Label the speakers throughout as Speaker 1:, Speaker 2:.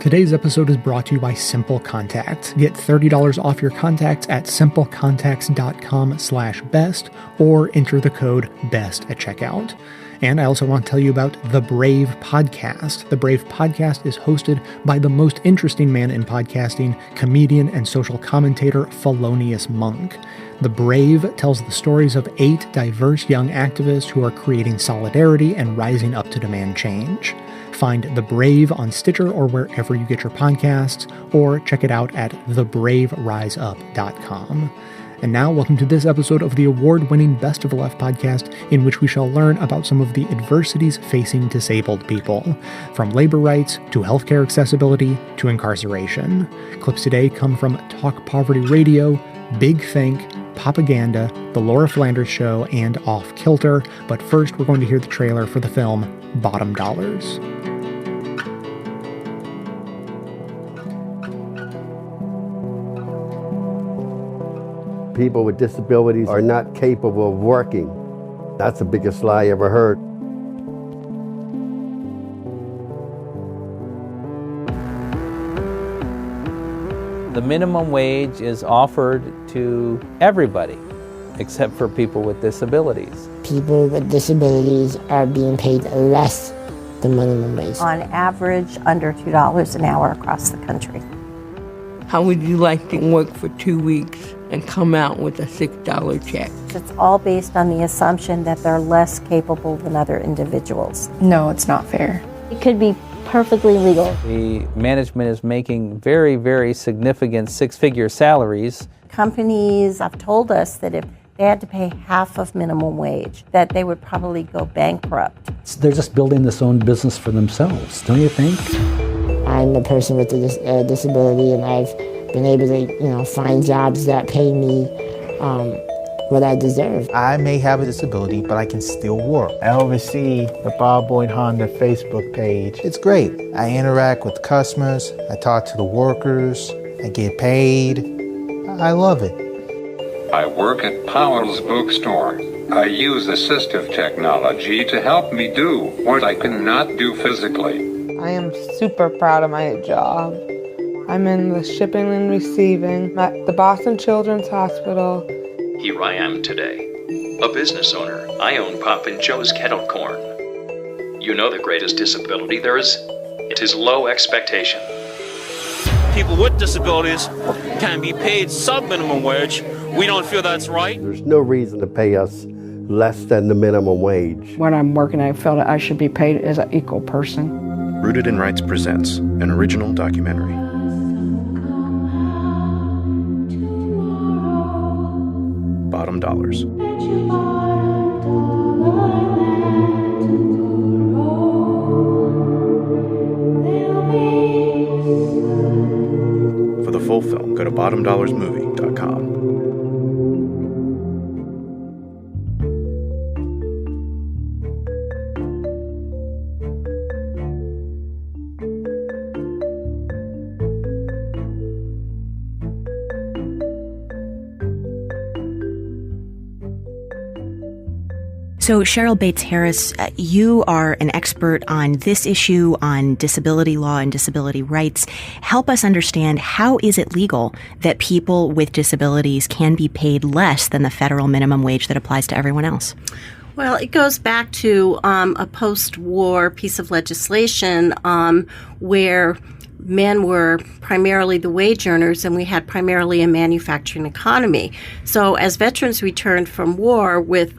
Speaker 1: Today's episode is brought to you by Simple Contacts. Get $30 off your contacts at simplecontacts.com/best or enter the code BEST at checkout. And I also want to tell you about The Brave Podcast. The Brave Podcast is hosted by the most interesting man in podcasting, comedian and social commentator Felonious Monk. The Brave tells the stories of 8 diverse young activists who are creating solidarity and rising up to demand change. Find The Brave on Stitcher or wherever you get your podcasts, or check it out at thebraveriseup.com. And now, welcome to this episode of the award-winning Best of the Left podcast, in which we shall learn about some of the adversities facing disabled people, from labor rights to healthcare accessibility to incarceration. Clips today come from Talk Poverty Radio, Big Think, Propaganda, The Laura Flanders Show, and Off Kilter. But first, we're going to hear the trailer for the film Bottom Dollars.
Speaker 2: People with disabilities are not capable of working. That's the biggest lie I ever heard.
Speaker 3: The minimum wage is offered to everybody, except for people with disabilities.
Speaker 4: People with disabilities are being paid less than minimum wage.
Speaker 5: On average, under $2 an hour across the country.
Speaker 6: How would you like to work for 2 weeks and come out with a $6 check?
Speaker 5: It's all based on the assumption that they're less capable than other individuals.
Speaker 7: No, it's not fair.
Speaker 8: It could be perfectly legal.
Speaker 3: The management is making very, very significant 6-figure salaries.
Speaker 5: Companies have told us that if they had to pay half of minimum wage, that they would probably go bankrupt.
Speaker 9: They're just building this own business for themselves, don't you think?
Speaker 4: I'm a person with a disability, and I've been able to, find jobs that pay me what I deserve.
Speaker 10: I may have a disability, but I can still work. I oversee the Bob Boyd Honda Facebook page. It's great. I interact with customers. I talk to the workers. I get paid. I love it.
Speaker 11: I work at Powell's Bookstore. I use assistive technology to help me do what I cannot do physically.
Speaker 12: I am super proud of my job. I'm in the shipping and receiving at the Boston Children's Hospital.
Speaker 13: Here I am today, a business owner. I own Pop and Joe's Kettle Corn. You know the greatest disability there is? It is low expectation.
Speaker 14: People with disabilities can be paid sub-minimum wage. We don't feel that's right.
Speaker 2: There's no reason to pay us less than the minimum wage.
Speaker 15: When I'm working, I feel that I should be paid as an equal person.
Speaker 16: Rooted in Rights presents an original documentary. Bottom Dollars. For the full film, go to bottomdollarsmovie.com.
Speaker 17: So, Cheryl Bates Harris, you are an expert on this issue, on disability law and disability rights. Help us understand, how is it legal that people with disabilities can be paid less than the federal minimum wage that applies to everyone else?
Speaker 5: Well, it goes back to a post-war piece of legislation where men were primarily the wage earners, and we had primarily a manufacturing economy. So as veterans returned from war with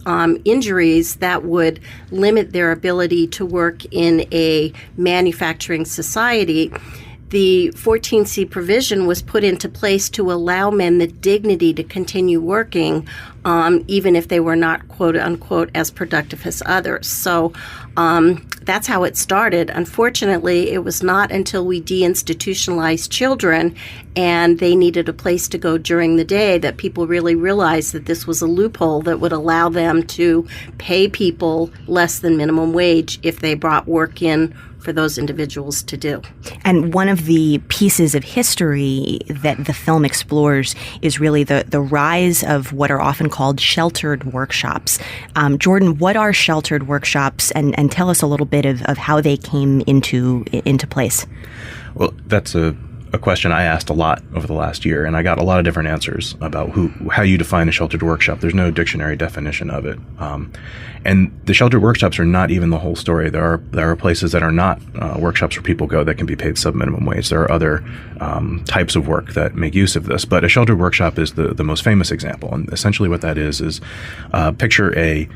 Speaker 5: injuries that would limit their ability to work in a manufacturing society, the 14C provision was put into place to allow men the dignity to continue working, even if they were not, quote unquote, as productive as others. So that's how it started. Unfortunately, it was not until we deinstitutionalized children and they needed a place to go during the day that people really realized that this was a loophole that would allow them to pay people less than minimum wage if they brought work in for those individuals to do.
Speaker 17: And one of the pieces of history that the film explores is really the rise of what are often called sheltered workshops. Jordan, what are sheltered workshops, and tell us a little bit of how they came into place?
Speaker 16: Well, that's a question I asked a lot over the last year, and I got a lot of different answers about how you define a sheltered workshop. There's no dictionary definition of it. And the sheltered workshops are not even the whole story. There are places that are not workshops where people go that can be paid sub-minimum wage. There are other types of work that make use of this. But a sheltered workshop is the most famous example. And essentially what that is picture a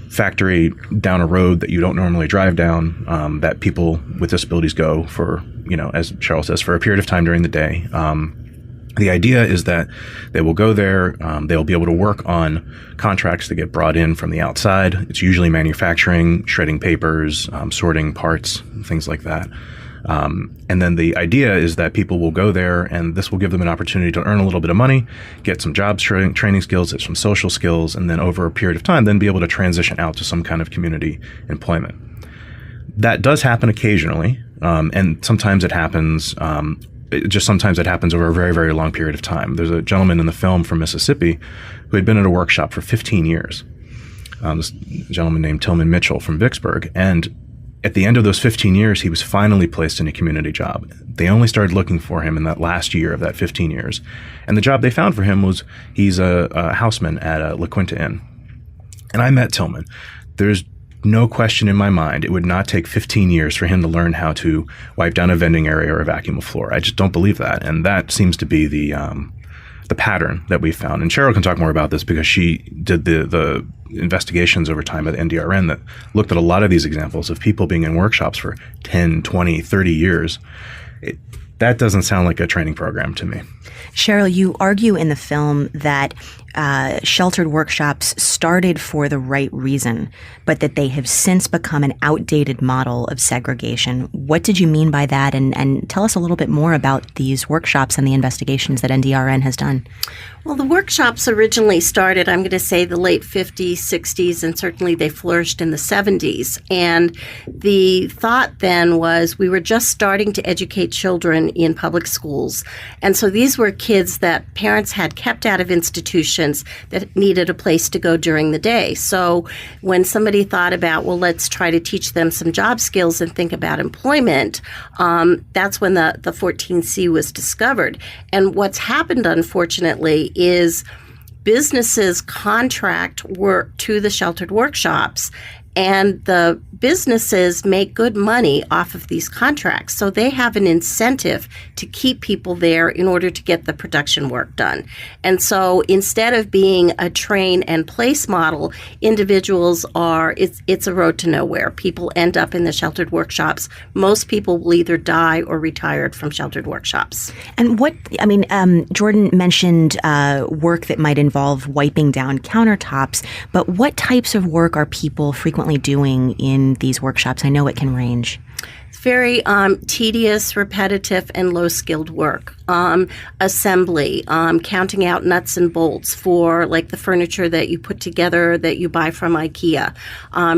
Speaker 16: factory down a road that you don't normally drive down, that people with disabilities go for, as Cheryl says, for a period of time during the day. The idea is that they will go there, they'll be able to work on contracts that get brought in from the outside. It's usually manufacturing, shredding papers, sorting parts, things like that. And then the idea is that people will go there, and this will give them an opportunity to earn a little bit of money, get some jobs training skills, get some social skills, and then over a period of time, then be able to transition out to some kind of community employment. That does happen occasionally, and sometimes it happens. Sometimes it happens over a very, very long period of time. There's a gentleman in the film from Mississippi who had been at a workshop for 15 years. This gentleman named Tillman Mitchell from Vicksburg, and at the end of those 15 years, he was finally placed in a community job. They only started looking for him in that last year of that 15 years. And the job they found for him was he's a houseman at a La Quinta Inn. And I met Tillman. There's no question in my mind it would not take 15 years for him to learn how to wipe down a vending area or vacuum a floor. I just don't believe that. And that seems to be the pattern that we found. And Cheryl can talk more about this because she did the investigations over time at NDRN that looked at a lot of these examples of people being in workshops for 10, 20, 30 years. That doesn't sound like a training program to me.
Speaker 17: Cheryl, you argue in the film that sheltered workshops started for the right reason, but that they have since become an outdated model of segregation. What did you mean by that? And tell us a little bit more about these workshops and the investigations that NDRN has done.
Speaker 5: Well, the workshops originally started, I'm going to say, the late 50s, 60s, and certainly they flourished in the 70s. And the thought then was we were just starting to educate children in public schools. And so these were kids that parents had kept out of institutions that needed a place to go during the day. So when somebody thought about, well, let's try to teach them some job skills and think about employment, that's when the 14C was discovered. And what's happened, unfortunately, is businesses contract work to the sheltered workshops, and the businesses make good money off of these contracts. So they have an incentive to keep people there in order to get the production work done. And so instead of being a train and place model, individuals it's a road to nowhere. People end up in the sheltered workshops. Most people will either die or retired from sheltered workshops.
Speaker 17: And Jordan mentioned work that might involve wiping down countertops, but what types of work are people frequently doing in these workshops? I know it can range.
Speaker 5: It's very tedious, repetitive, and low-skilled work. Assembly, counting out nuts and bolts for like the furniture that you put together that you buy from IKEA.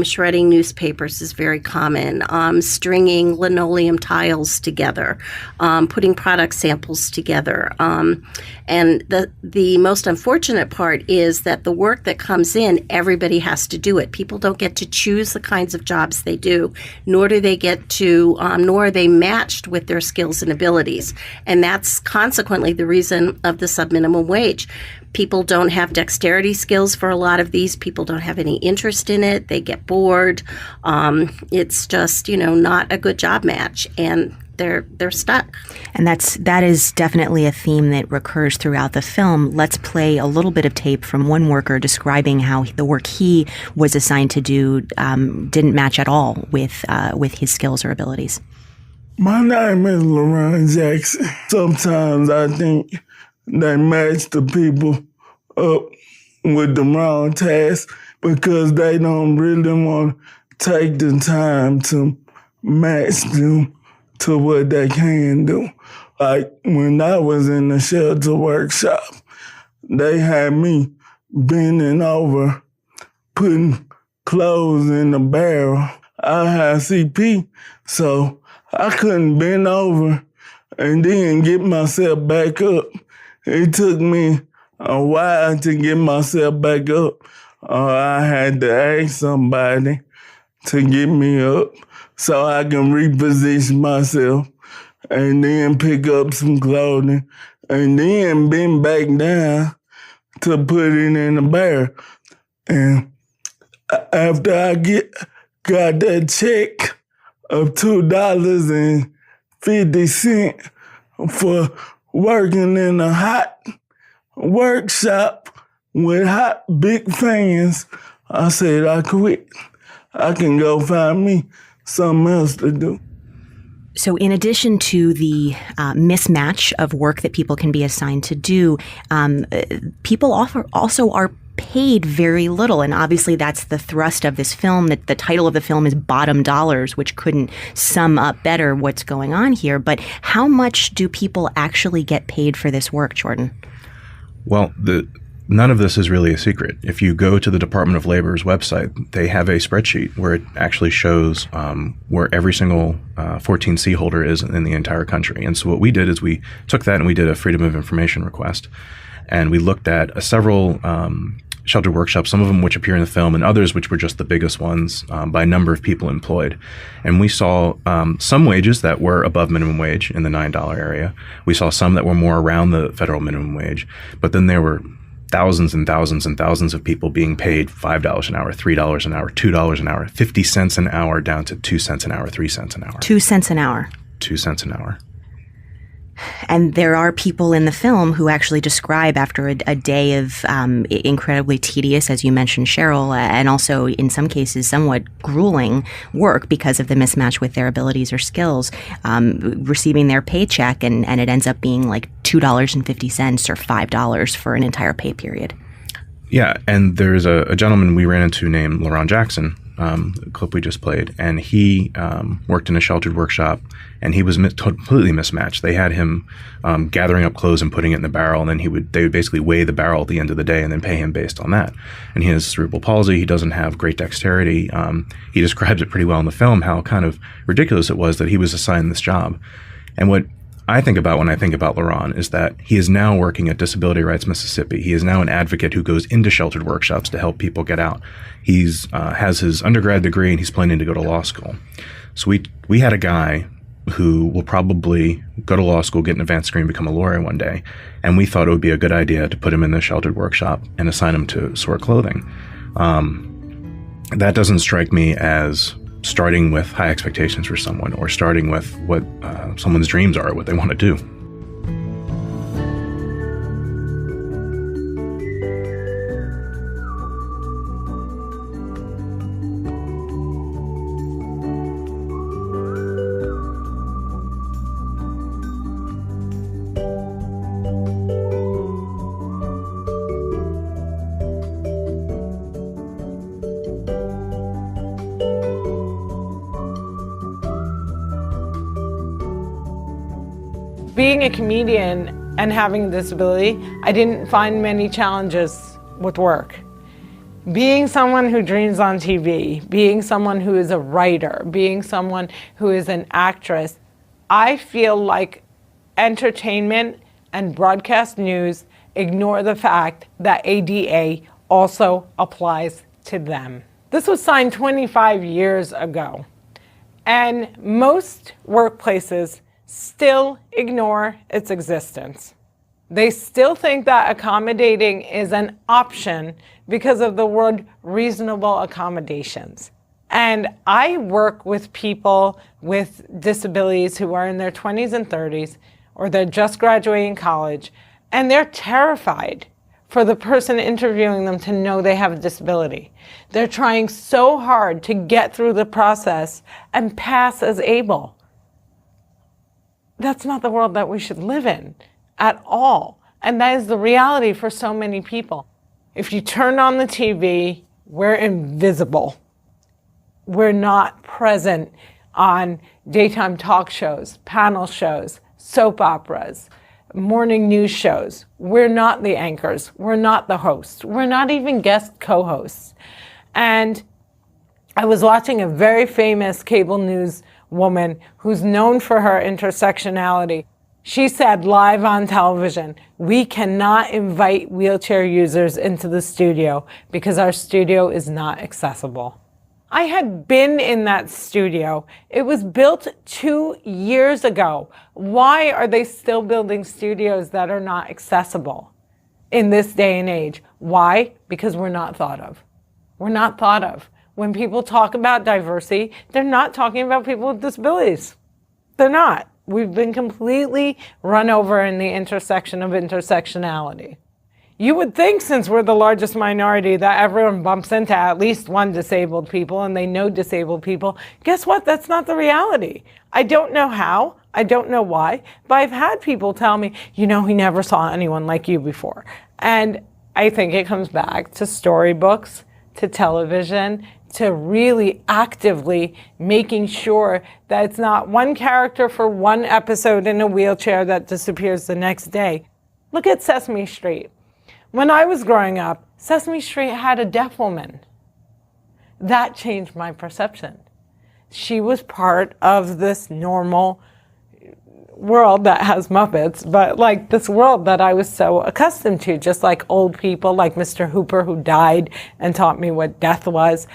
Speaker 5: Shredding newspapers is very common. Stringing linoleum tiles together. Putting product samples together. And the most unfortunate part is that the work that comes in, everybody has to do it. People don't get to choose the kinds of jobs they do, nor are they matched with their skills and abilities. And that's consequently the reason of the subminimum wage. People don't have dexterity skills for a lot of these. People don't have any interest in it. They get bored. It's just, not a good job match. And they're stuck. And
Speaker 17: that is definitely a theme that recurs throughout the film. Let's play a little bit of tape from one worker describing how the work he was assigned to do didn't match at all with his skills or abilities.
Speaker 7: My name is LaRon Jackson. Sometimes I think they match the people up with the wrong task because they don't really want to take the time to match them to what they can do. Like when I was in the shelter workshop, they had me bending over, putting clothes in the barrel. I had CP, so I couldn't bend over and then get myself back up. It took me a while to get myself back up. I had to ask somebody to get me up so I can reposition myself and then pick up some clothing and then bend back down to put it in the barrel. And after I got that check of $2.50 for working in a hot workshop with hot big fans, I said I quit. I can go find me something else to do.
Speaker 17: So in addition to the mismatch of work that people can be assigned to do, people also are paid very little. And obviously that's the thrust of this film. That the title of the film is Bottom Dollars, which couldn't sum up better what's going on here. But how much do people actually get paid for this work, Jordan?
Speaker 16: Well, none of this is really a secret. If you go to the Department of Labor's website, they have a spreadsheet where it actually shows where every single 14C holder is in the entire country. And so what we did is we took that and we did a Freedom of Information request. And we looked at several sheltered workshops, some of them which appear in the film and others which were just the biggest ones by number of people employed. And we saw some wages that were above minimum wage in the $9 area. We saw some that were more around the federal minimum wage. But then there were thousands and thousands and thousands of people being paid $5 an hour, $3 an hour, $2 an hour, 50 cents an hour down to 2 cents an hour, 3 cents an hour.
Speaker 17: 2 cents an hour.
Speaker 16: 2 cents an hour.
Speaker 17: And there are people in the film who actually describe after a day of incredibly tedious, as you mentioned, Cheryl, and also in some cases somewhat grueling work because of the mismatch with their abilities or skills, receiving their paycheck and it ends up being like $2.50 or $5 for an entire pay period. Yeah, and there's a gentleman we ran into named LaRon Jackson, the clip we just played, and he worked in a sheltered workshop, and he was completely mismatched. They had him gathering up clothes and putting it in the barrel, and then they would basically weigh the barrel at the end of the day and then pay him based on that. And he has cerebral palsy. He doesn't have great dexterity. He describes it pretty well in the film how kind of ridiculous it was that he was assigned this job. And what I think about when I think about LaRon is that he is now working at Disability Rights Mississippi. He is now an advocate who goes into sheltered workshops to help people get out. He's has his undergrad degree and he's planning to go to law school. So we had a guy who will probably go to law school, get an advanced degree, and become a lawyer one day. And we thought it would be a good idea to put him in the sheltered workshop and assign him to sort clothing. That doesn't strike me as starting with high expectations for someone or starting with what someone's dreams are, what they want to do.
Speaker 12: Being a comedian and having a disability, I didn't find many challenges with work. Being someone who dreams on TV, being someone who is a writer, being someone who is an actress, I feel like entertainment and broadcast news ignore the fact that ADA also applies to them. This was signed 25 years ago, and most workplaces still ignore its existence. They still think that accommodating is an option because of the word reasonable accommodations. And I work with people with disabilities who are in their 20s and 30s, or they're just graduating college, and they're terrified for the person interviewing them to know they have a disability. They're trying so hard to get through the process and pass as able. That's not the world that we should live in at all. And that is the reality for so many people. If you turn on the TV, we're invisible. We're not present on daytime talk shows, panel shows, soap operas, morning news shows. We're not the anchors. We're not the hosts. We're not even guest co-hosts. And I was watching a very famous cable news woman who's known for her intersectionality. She said live on television, we cannot invite wheelchair users into the studio because our studio is not accessible. I had been in that studio. It was built 2 years ago. Why are they still building studios that are not accessible in this day and age? Why? Because we're not thought of. We're not thought of. When people talk about diversity, they're not talking about people with disabilities. They're not. We've been completely run over in the intersection of intersectionality. You would think, since we're the largest minority, that everyone bumps into at least one disabled people and they know disabled people. Guess what? That's not the reality. I don't know how. I don't know why. But I've had people tell me, he never saw anyone like you before. And I think it comes back to storybooks, to television, to really actively making sure that it's not one character for one episode in a wheelchair that disappears the next day. Look at Sesame Street. When I was growing up, Sesame Street had a deaf woman. That changed my perception. She was part of this normal world that has Muppets, but like this world that I was so accustomed to, just like old people like Mr. Hooper, who died and taught me what death was.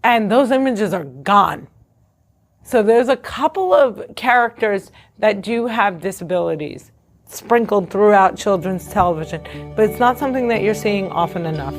Speaker 12: And those images are gone. So there's a couple of characters that do have disabilities sprinkled throughout children's television, but it's not something that you're seeing often enough.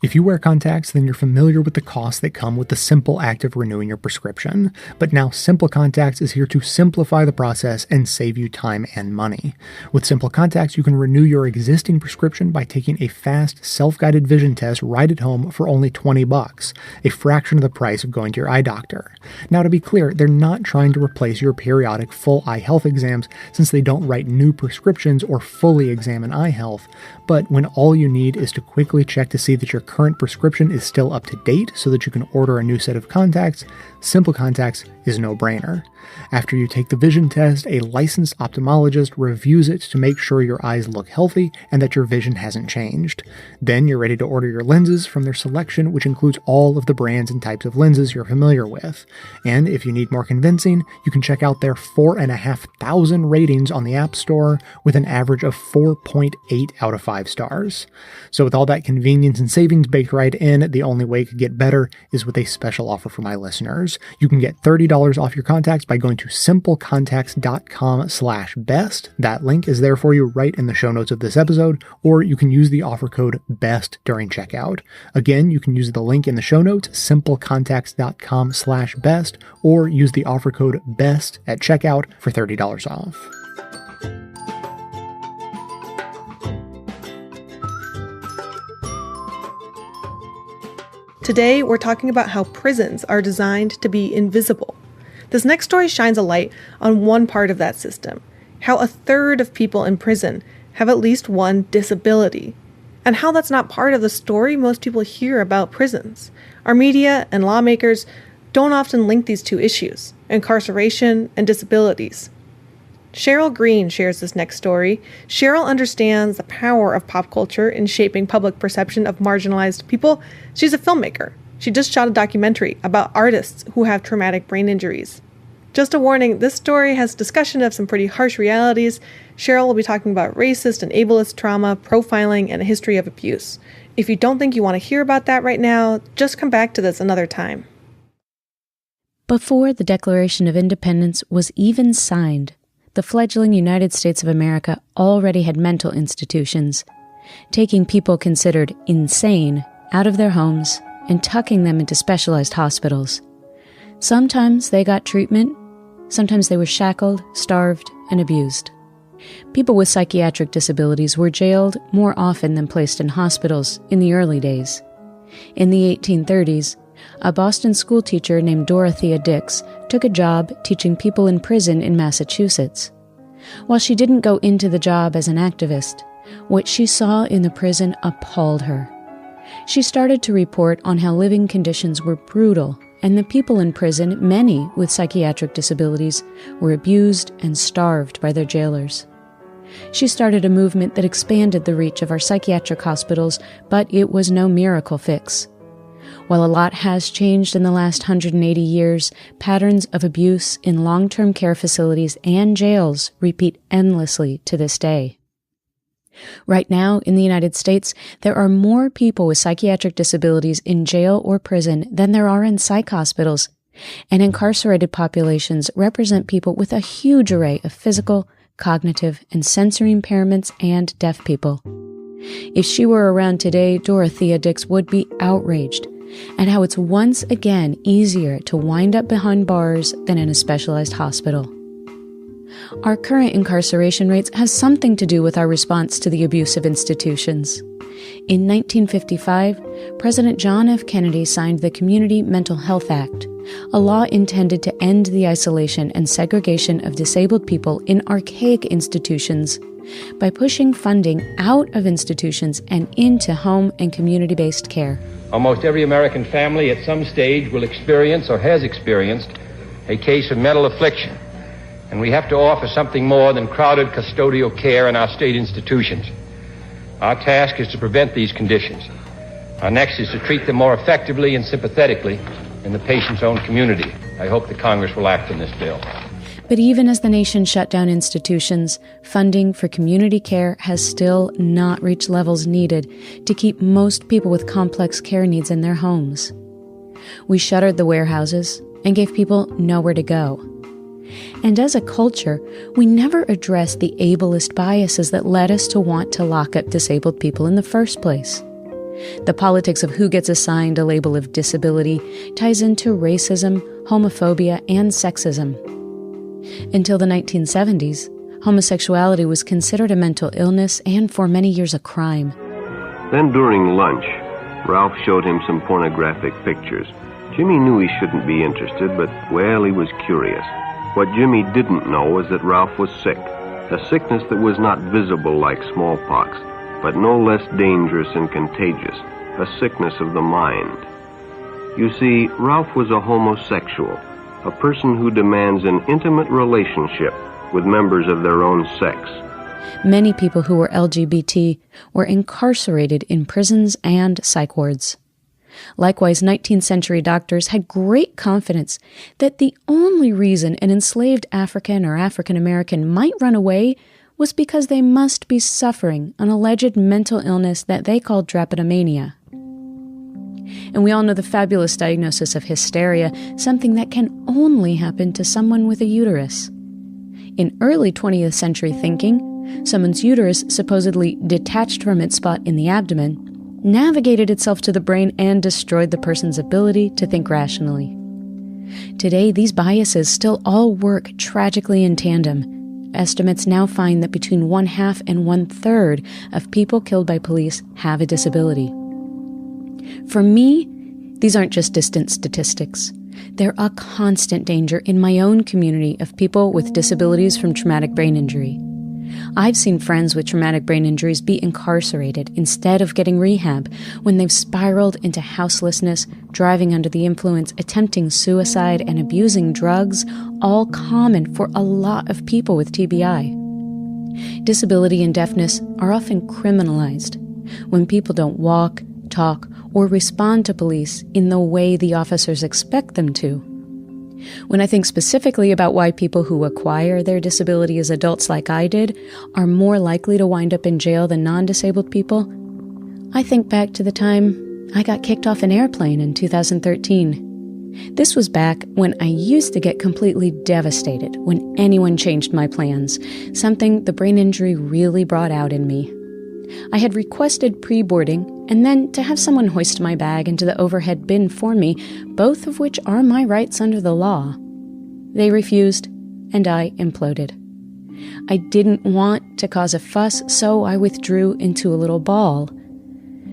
Speaker 1: If you wear contacts, then you're familiar with the costs that come with the simple act of renewing your prescription. But now Simple Contacts is here to simplify the process and save you time and money. With Simple Contacts, you can renew your existing prescription by taking a fast, self-guided vision test right at home for only $20, a fraction of the price of going to your eye doctor. Now, to be clear, they're not trying to replace your periodic full eye health exams, since they don't write new prescriptions or fully examine eye health. But when all you need is to quickly check to see that your current prescription is still up to date so that you can order a new set of contacts, Simple Contacts is a no-brainer. After you take the vision test, a licensed ophthalmologist reviews it to make sure your eyes look healthy and that your vision hasn't changed. Then you're ready to order your lenses from their selection, which includes all of the brands and types of lenses you're familiar with. And if you need more convincing, you can check out their 4,500 ratings on the App Store with an average of 4.8 out of 5 stars. So with all that convenience and savings baked right in, the only way it could get better is with a special offer for my listeners. You can get $30 off your contacts by going to simplecontacts.com/best. That link is there for you right in the show notes of this episode, or you can use the offer code BEST during checkout. Again, you can use the link in the show notes, simplecontacts.com/best, or use the offer code BEST at checkout for $30 off.
Speaker 18: Today, we're talking about how prisons are designed to be invisible. This next story shines a light on one part of that system, how a third of people in prison have at least one disability, and how that's not part of the story most people hear about prisons. Our media and lawmakers don't often link these two issues, incarceration and disabilities. Cheryl Green shares this next story. Cheryl understands the power of pop culture in shaping public perception of marginalized people. She's a filmmaker. She just shot a documentary about artists who have traumatic brain injuries. Just a warning, this story has discussion of some pretty harsh realities. Cheryl will be talking about racist and ableist trauma, profiling, and a history of abuse. If you don't think you want to hear about that right now, just come back to this another time.
Speaker 19: Before the Declaration of Independence was even signed, the fledgling United States of America already had mental institutions, taking people considered insane out of their homes and tucking them into specialized hospitals. Sometimes they got treatment, sometimes they were shackled, starved, and abused. People with psychiatric disabilities were jailed more often than placed in hospitals in the early days. In the 1830s, a Boston schoolteacher named Dorothea Dix took a job teaching people in prison in Massachusetts. While she didn't go into the job as an activist, What she saw in the prison appalled her. She started to report on how living conditions were brutal, and the people in prison, many with psychiatric disabilities, were abused and starved by their jailers. She started a movement that expanded the reach of our psychiatric hospitals, but it was no miracle fix. While a lot has changed in the last 180 years, patterns of abuse in long-term care facilities and jails repeat endlessly to this day. Right now, in the United States, there are more people with psychiatric disabilities in jail or prison than there are in psych hospitals, and incarcerated populations represent people with a huge array of physical, cognitive, and sensory impairments and deaf people. If she were around today, Dorothea Dix would be outraged at how it's once again easier to wind up behind bars than in a specialized hospital. Our current incarceration rates has something to do with our response to the abuse of institutions. In 1955, President John F. Kennedy signed the Community Mental Health Act, a law intended to end the isolation and segregation of disabled people in archaic institutions by pushing funding out of institutions and into home and community-based care.
Speaker 20: Almost every American family at some stage will experience or has experienced a case of mental affliction, and we have to offer something more than crowded custodial care in our state institutions. Our task is to prevent these conditions. Our next is to treat them more effectively and sympathetically in the patient's own community. I hope that Congress will act on this bill.
Speaker 19: But even as the nation shut down institutions, funding for community care has still not reached levels needed to keep most people with complex care needs in their homes. We shuttered the warehouses and gave people nowhere to go. And as a culture, we never addressed the ableist biases that led us to want to lock up disabled people in the first place. The politics of who gets assigned a label of disability ties into racism, homophobia, and sexism. Until the 1970s, homosexuality was considered a mental illness and for many years a crime.
Speaker 21: Then during lunch, Ralph showed him some pornographic pictures. Jimmy knew he shouldn't be interested, but, well, he was curious. What Jimmy didn't know was that Ralph was sick, a sickness that was not visible like smallpox, but no less dangerous and contagious, a sickness of the mind. You see, Ralph was a homosexual, a person who demands an intimate relationship with members of their own sex.
Speaker 19: Many people who were LGBT were incarcerated in prisons and psych wards. Likewise, 19th century doctors had great confidence that the only reason an enslaved African or African American might run away was because they must be suffering an alleged mental illness that they called drapetomania. And we all know the fabulous diagnosis of hysteria, something that can only happen to someone with a uterus. In early 20th century thinking, someone's uterus, supposedly detached from its spot in the abdomen, navigated itself to the brain and destroyed the person's ability to think rationally. Today, these biases still all work tragically in tandem. Estimates now find that between 1/2 and 1/3 of people killed by police have a disability. For me, these aren't just distant statistics. They're a constant danger in my own community of people with disabilities from traumatic brain injury. I've seen friends with traumatic brain injuries be incarcerated instead of getting rehab when they've spiraled into houselessness, driving under the influence, attempting suicide, and abusing drugs, all common for a lot of people with TBI. Disability and deafness are often criminalized when people don't walk, talk, or respond to police in the way the officers expect them to. When I think specifically about why people who acquire their disability as adults like I did are more likely to wind up in jail than non-disabled people, I think back to the time I got kicked off an airplane in 2013. This was back when I used to get completely devastated when anyone changed my plans, something the brain injury really brought out in me. I had requested pre-boarding and then to have someone hoist my bag into the overhead bin for me, both of which are my rights under the law. They refused, and I imploded. I didn't want to cause a fuss, so I withdrew into a little ball.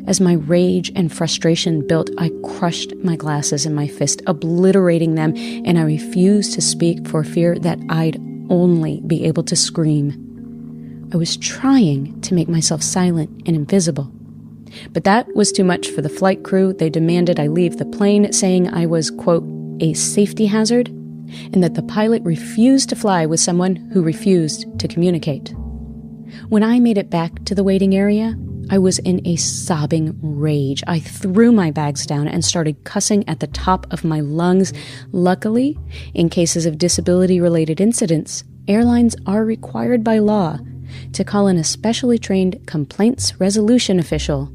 Speaker 19: As my rage and frustration built, I crushed my glasses in my fist, obliterating them, and I refused to speak for fear that I'd only be able to scream. I was trying to make myself silent and invisible. But that was too much for the flight crew. They demanded I leave the plane, saying I was, quote, a safety hazard, and that the pilot refused to fly with someone who refused to communicate. When I made it back to the waiting area, I was in a sobbing rage. I threw my bags down and started cussing at the top of my lungs. Luckily, in cases of disability-related incidents, airlines are required by law to call in a specially trained complaints resolution official.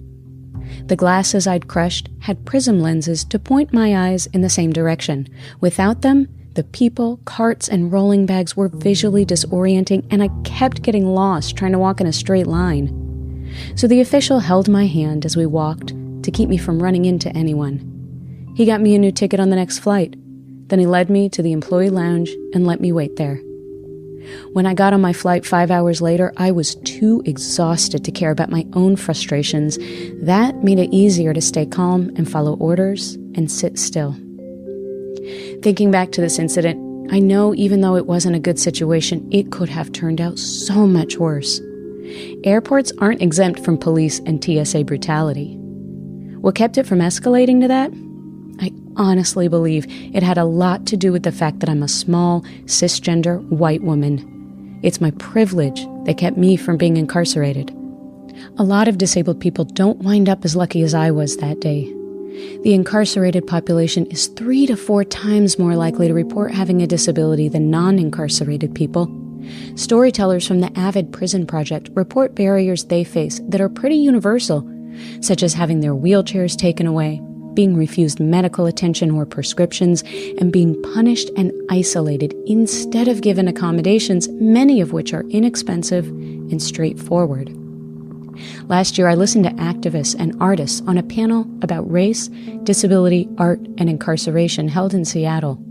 Speaker 19: The glasses I'd crushed had prism lenses to point my eyes in the same direction. Without them, the people, carts, and rolling bags were visually disorienting, and I kept getting lost trying to walk in a straight line. So the official held my hand as we walked to keep me from running into anyone. He got me a new ticket on the next flight. Then he led me to the employee lounge and let me wait there. When I got on my flight 5 hours later, I was too exhausted to care about my own frustrations. That made it easier to stay calm and follow orders and sit still. Thinking back to this incident, I know even though it wasn't a good situation, it could have turned out so much worse. Airports aren't exempt from police and TSA brutality. What kept it from escalating to that? I honestly believe it had a lot to do with the fact that I'm a small, cisgender, white woman. It's my privilege that kept me from being incarcerated. A lot of disabled people don't wind up as lucky as I was that day. The incarcerated population is 3 to 4 times more likely to report having a disability than non-incarcerated people. Storytellers from the Avid Prison Project report barriers they face that are pretty universal, such as having their wheelchairs taken away, being refused medical attention or prescriptions, and being punished and isolated instead of given accommodations, many of which are inexpensive and straightforward. Last year, I listened to activists and artists on a panel about race, disability, art, and incarceration held in Seattle.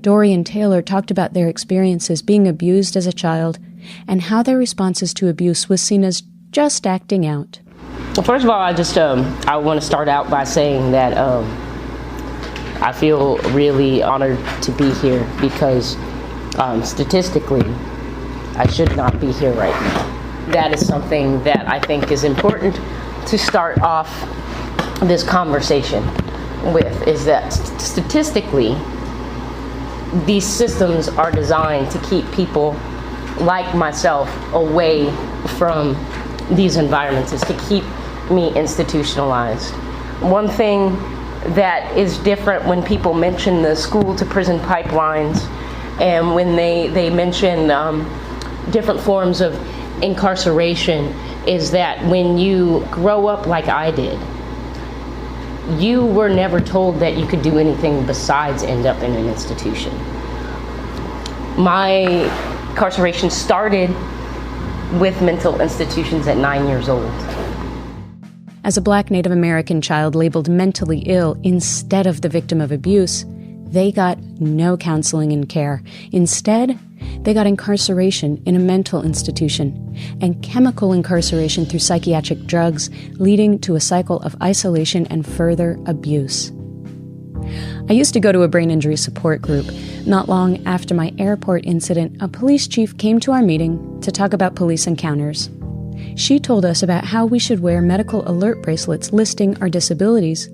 Speaker 19: Dorian Taylor talked about their experiences being abused as a child and how their responses to abuse was seen as just acting out.
Speaker 6: Well, first of all, I want to start out by saying that I feel really honored to be here because statistically, I should not be here right now. That is something that I think is important to start off this conversation with, is that statistically, these systems are designed to keep people like myself away from these environments, is to keep me institutionalized. One thing that is different when people mention the school to prison pipelines and when they mention different forms of incarceration is that when you grow up like I did, you were never told that you could do anything besides end up in an institution. My incarceration started with mental institutions at 9 years old.
Speaker 19: As a Black Native American child labeled mentally ill instead of the victim of abuse, they got no counseling and care. Instead, they got incarceration in a mental institution and chemical incarceration through psychiatric drugs, leading to a cycle of isolation and further abuse. I used to go to a brain injury support group. Not long after my airport incident, a police chief came to our meeting to talk about police encounters. She told us about how we should wear medical alert bracelets listing our disabilities,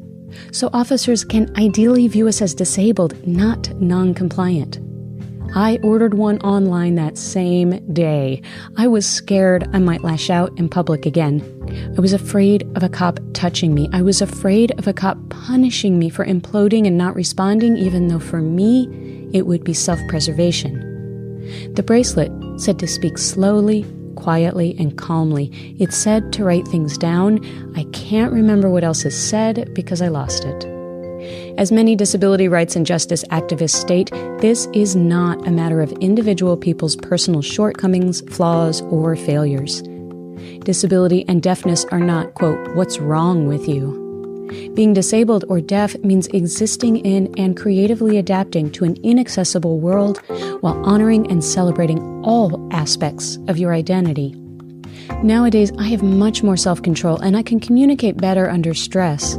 Speaker 19: so officers can ideally view us as disabled, not non-compliant. I ordered one online that same day. I was scared I might lash out in public again. I was afraid of a cop touching me. I was afraid of a cop punishing me for imploding and not responding, even though for me, it would be self-preservation. The bracelet said to speak slowly, quietly, and calmly. It said to write things down. I can't remember what else is said because I lost it. As many disability rights and justice activists state, this is not a matter of individual people's personal shortcomings, flaws, or failures. Disability and deafness are not, quote, what's wrong with you. Being disabled or deaf means existing in and creatively adapting to an inaccessible world while honoring and celebrating all aspects of your identity. Nowadays, I have much more self-control and I can communicate better under stress.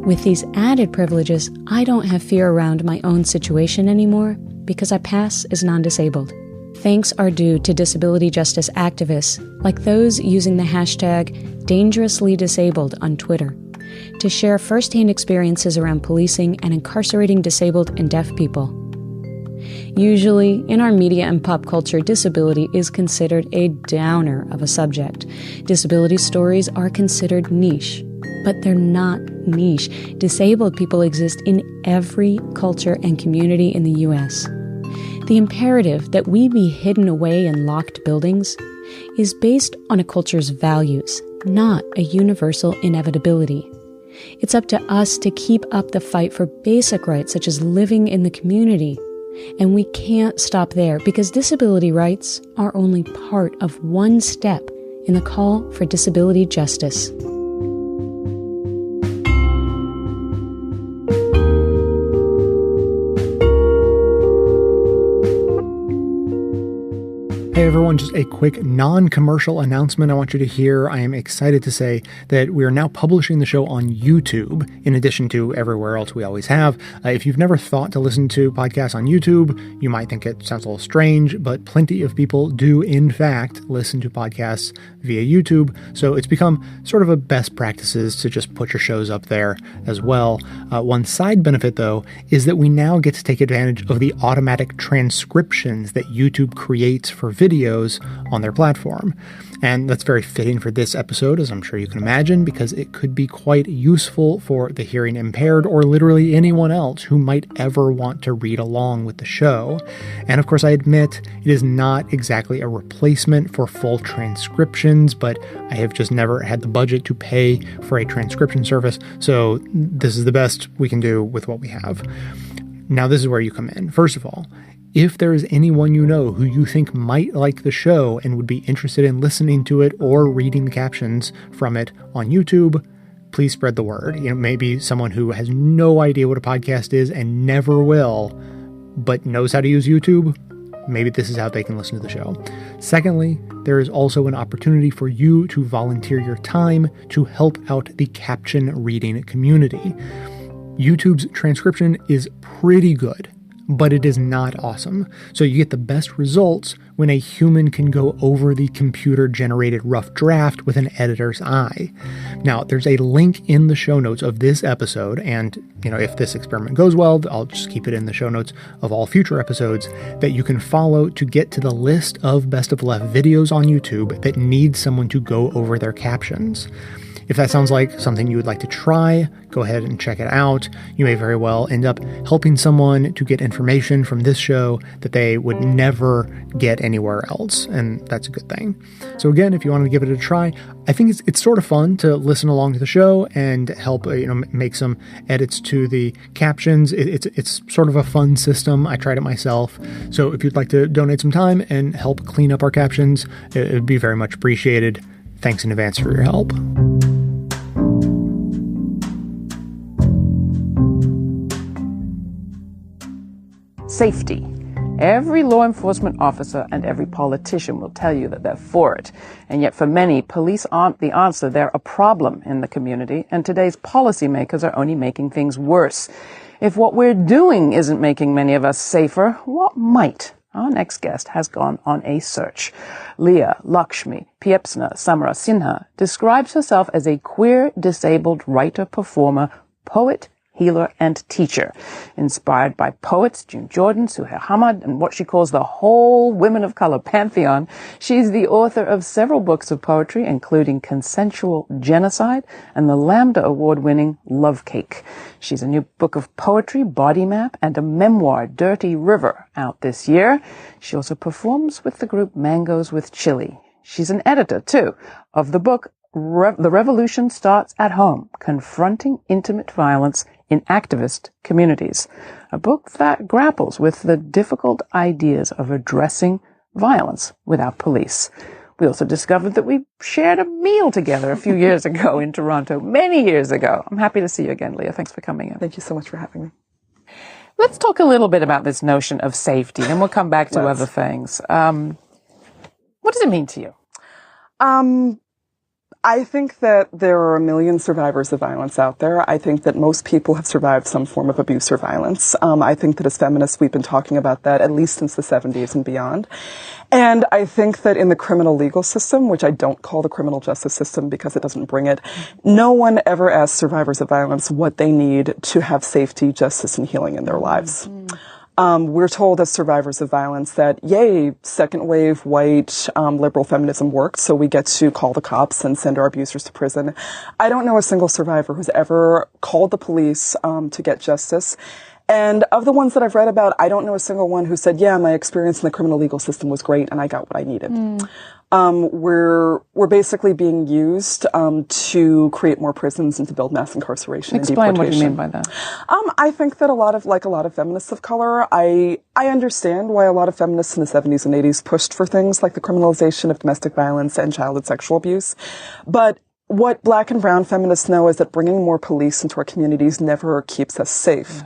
Speaker 19: With these added privileges, I don't have fear around my own situation anymore because I pass as non-disabled. Thanks are due to disability justice activists like those using the hashtag #DangerouslyDisabled on Twitter to share firsthand experiences around policing and incarcerating disabled and deaf people. Usually, in our media and pop culture, disability is considered a downer of a subject. Disability stories are considered niche, but they're not niche. Disabled people exist in every culture and community in the U.S. The imperative that we be hidden away in locked buildings is based on a culture's values, not a universal inevitability. It's up to us to keep up the fight for basic rights such as living in the community. And we can't stop there because disability rights are only part of one step in the call for disability justice.
Speaker 1: Hey everyone, just a quick non-commercial announcement I want you to hear. I am excited to say that we are now publishing the show on YouTube, in addition to everywhere else we always have. If you've never thought to listen to podcasts on YouTube, you might think it sounds a little strange, but plenty of people do in fact listen to podcasts via YouTube, so it's become sort of a best practices to just put your shows up there as well. One side benefit, though, is that we now get to take advantage of the automatic transcriptions that YouTube creates for videos on their platform. And that's very fitting for this episode, as I'm sure you can imagine, because it could be quite useful for the hearing impaired or literally anyone else who might ever want to read along with the show. And of course, I admit it is not exactly a replacement for full transcriptions, but I have just never had the budget to pay for a transcription service, so this is the best we can do with what we have. Now, this is where you come in. First of all, if there is anyone you know who you think might like the show and would be interested in listening to it or reading the captions from it on YouTube, please spread the word. Maybe someone who has no idea what a podcast is and never will, but knows how to use YouTube. Maybe this is how they can listen to the show. Secondly, there is also an opportunity for you to volunteer your time to help out the caption reading community. YouTube's transcription is pretty good, but it is not awesome. So you get the best results when a human can go over the computer-generated rough draft with an editor's eye. Now, there's a link in the show notes of this episode, and if this experiment goes well, I'll just keep it in the show notes of all future episodes, that you can follow to get to the list of Best of Left videos on YouTube that need someone to go over their captions. If that sounds like something you would like to try, go ahead and check it out. You may very well end up helping someone to get information from this show that they would never get anywhere else, and that's a good thing. So again, if you want to give it a try, I think it's sort of fun to listen along to the show and help make some edits to the captions. It's sort of a fun system. I tried it myself. So if you'd like to donate some time and help clean up our captions, it would be very much appreciated. Thanks in advance for your help.
Speaker 8: Safety. Every law enforcement officer and every politician will tell you that they're for it. And yet for many, police aren't the answer. They're a problem in the community, and today's policymakers are only making things worse. If what we're doing isn't making many of us safer, what might? Our next guest has gone on a search. Leah Lakshmi Piepzna Samarasinha describes herself as a queer, disabled writer, performer, poet, healer, and teacher. Inspired by poets June Jordan, Suhair Hamad, and what she calls the whole women of color pantheon, she's the author of several books of poetry, including Consensual Genocide and the Lambda Award-winning Love Cake. She's a new book of poetry, Body Map, and a memoir, Dirty River, out this year. She also performs with the group Mangoes with Chili. She's an editor, too, of the book The Revolution Starts at Home, Confronting Intimate Violence in Activist Communities, a book that grapples with the difficult ideas of addressing violence without police. We also discovered that we shared a meal together a few years ago in Toronto, many years ago. I'm happy to see you again, Leah. Thanks for coming in.
Speaker 22: Thank you so much for having me.
Speaker 8: Let's talk a little bit about this notion of safety, and we'll come back to other things. What does it mean to you?
Speaker 3: I think that there are a million survivors of violence out there. I think that most people have survived some form of abuse or violence. I think that as feminists, we've been talking about that at least since the 70s and beyond. And I think that in the criminal legal system, which I don't call the criminal justice system because it doesn't bring it, no one ever asks survivors of violence what they need to have safety, justice, and healing in their lives. We're told as survivors of violence that, yay, second wave white liberal feminism worked, so we get to call the cops and send our abusers to prison. I don't know a single survivor who's ever called the police to get justice. And of the ones that I've read about, I don't know a single one who said, yeah, my experience in the criminal legal system was great and I got what I needed. We're basically being used to create more prisons and to build mass incarceration and deportation.
Speaker 8: Explain what you mean by that.
Speaker 3: I think that a lot of feminists of color, I understand why a lot of feminists in the 70s and 80s pushed for things like the criminalization of domestic violence and childhood sexual abuse. But what Black and brown feminists know is that bringing more police into our communities never keeps us safe.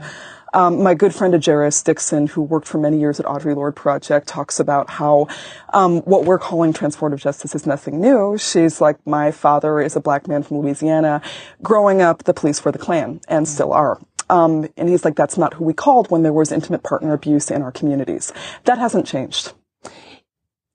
Speaker 3: My good friend Ajaris Dixon, who worked for many years at Audre Lorde Project, talks about how what we're calling transformative justice is nothing new. She's like, my father is a Black man from Louisiana. Growing up, the police were the Klan, and still are. And he's like, that's not who we called when there was intimate partner abuse in our communities. That hasn't changed.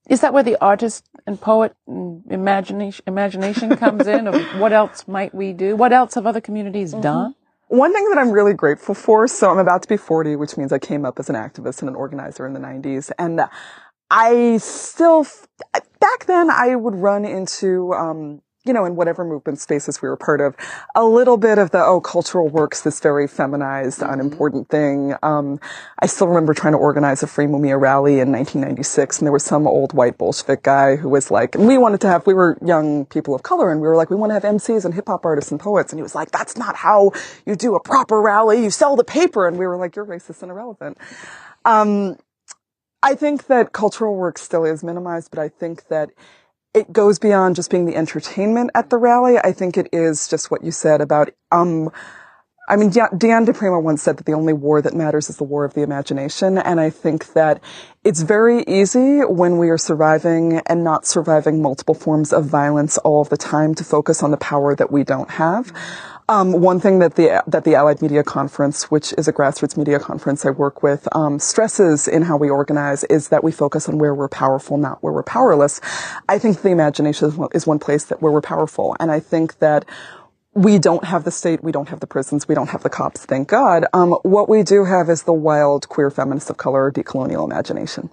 Speaker 8: Is that where the artist and poet and imagination comes in? Of what else might we do? What else have other communities done?
Speaker 3: One thing that I'm really grateful for, so I'm about to be 40, which means I came up as an activist and an organizer in the 90s. And I still, back then I would run into, in whatever movement spaces we were part of, a little bit of the, cultural work's this very feminized, unimportant thing. I still remember trying to organize a Free Mumia rally in 1996, and there was some old white Bolshevik guy who was like, and we were young people of color, and we were like, we want to have MCs and hip-hop artists and poets, and he was like, that's not how you do a proper rally, you sell the paper, and we were like, you're racist and irrelevant. I think that cultural work still is minimized, but I think that it goes beyond just being the entertainment at the rally. I think it is just what you said about, Diane de Prima once said that the only war that matters is the war of the imagination. And I think that it's very easy when we are surviving and not surviving multiple forms of violence all of the time to focus on the power that we don't have. One thing that the Allied Media Conference, which is a grassroots media conference I work with, stresses in how we organize is that we focus on where we're powerful, not where we're powerless. I think the imagination is one place where we're powerful. And I think that we don't have the state, we don't have the prisons, we don't have the cops, thank God. What we do have is the wild queer feminists of color decolonial imagination.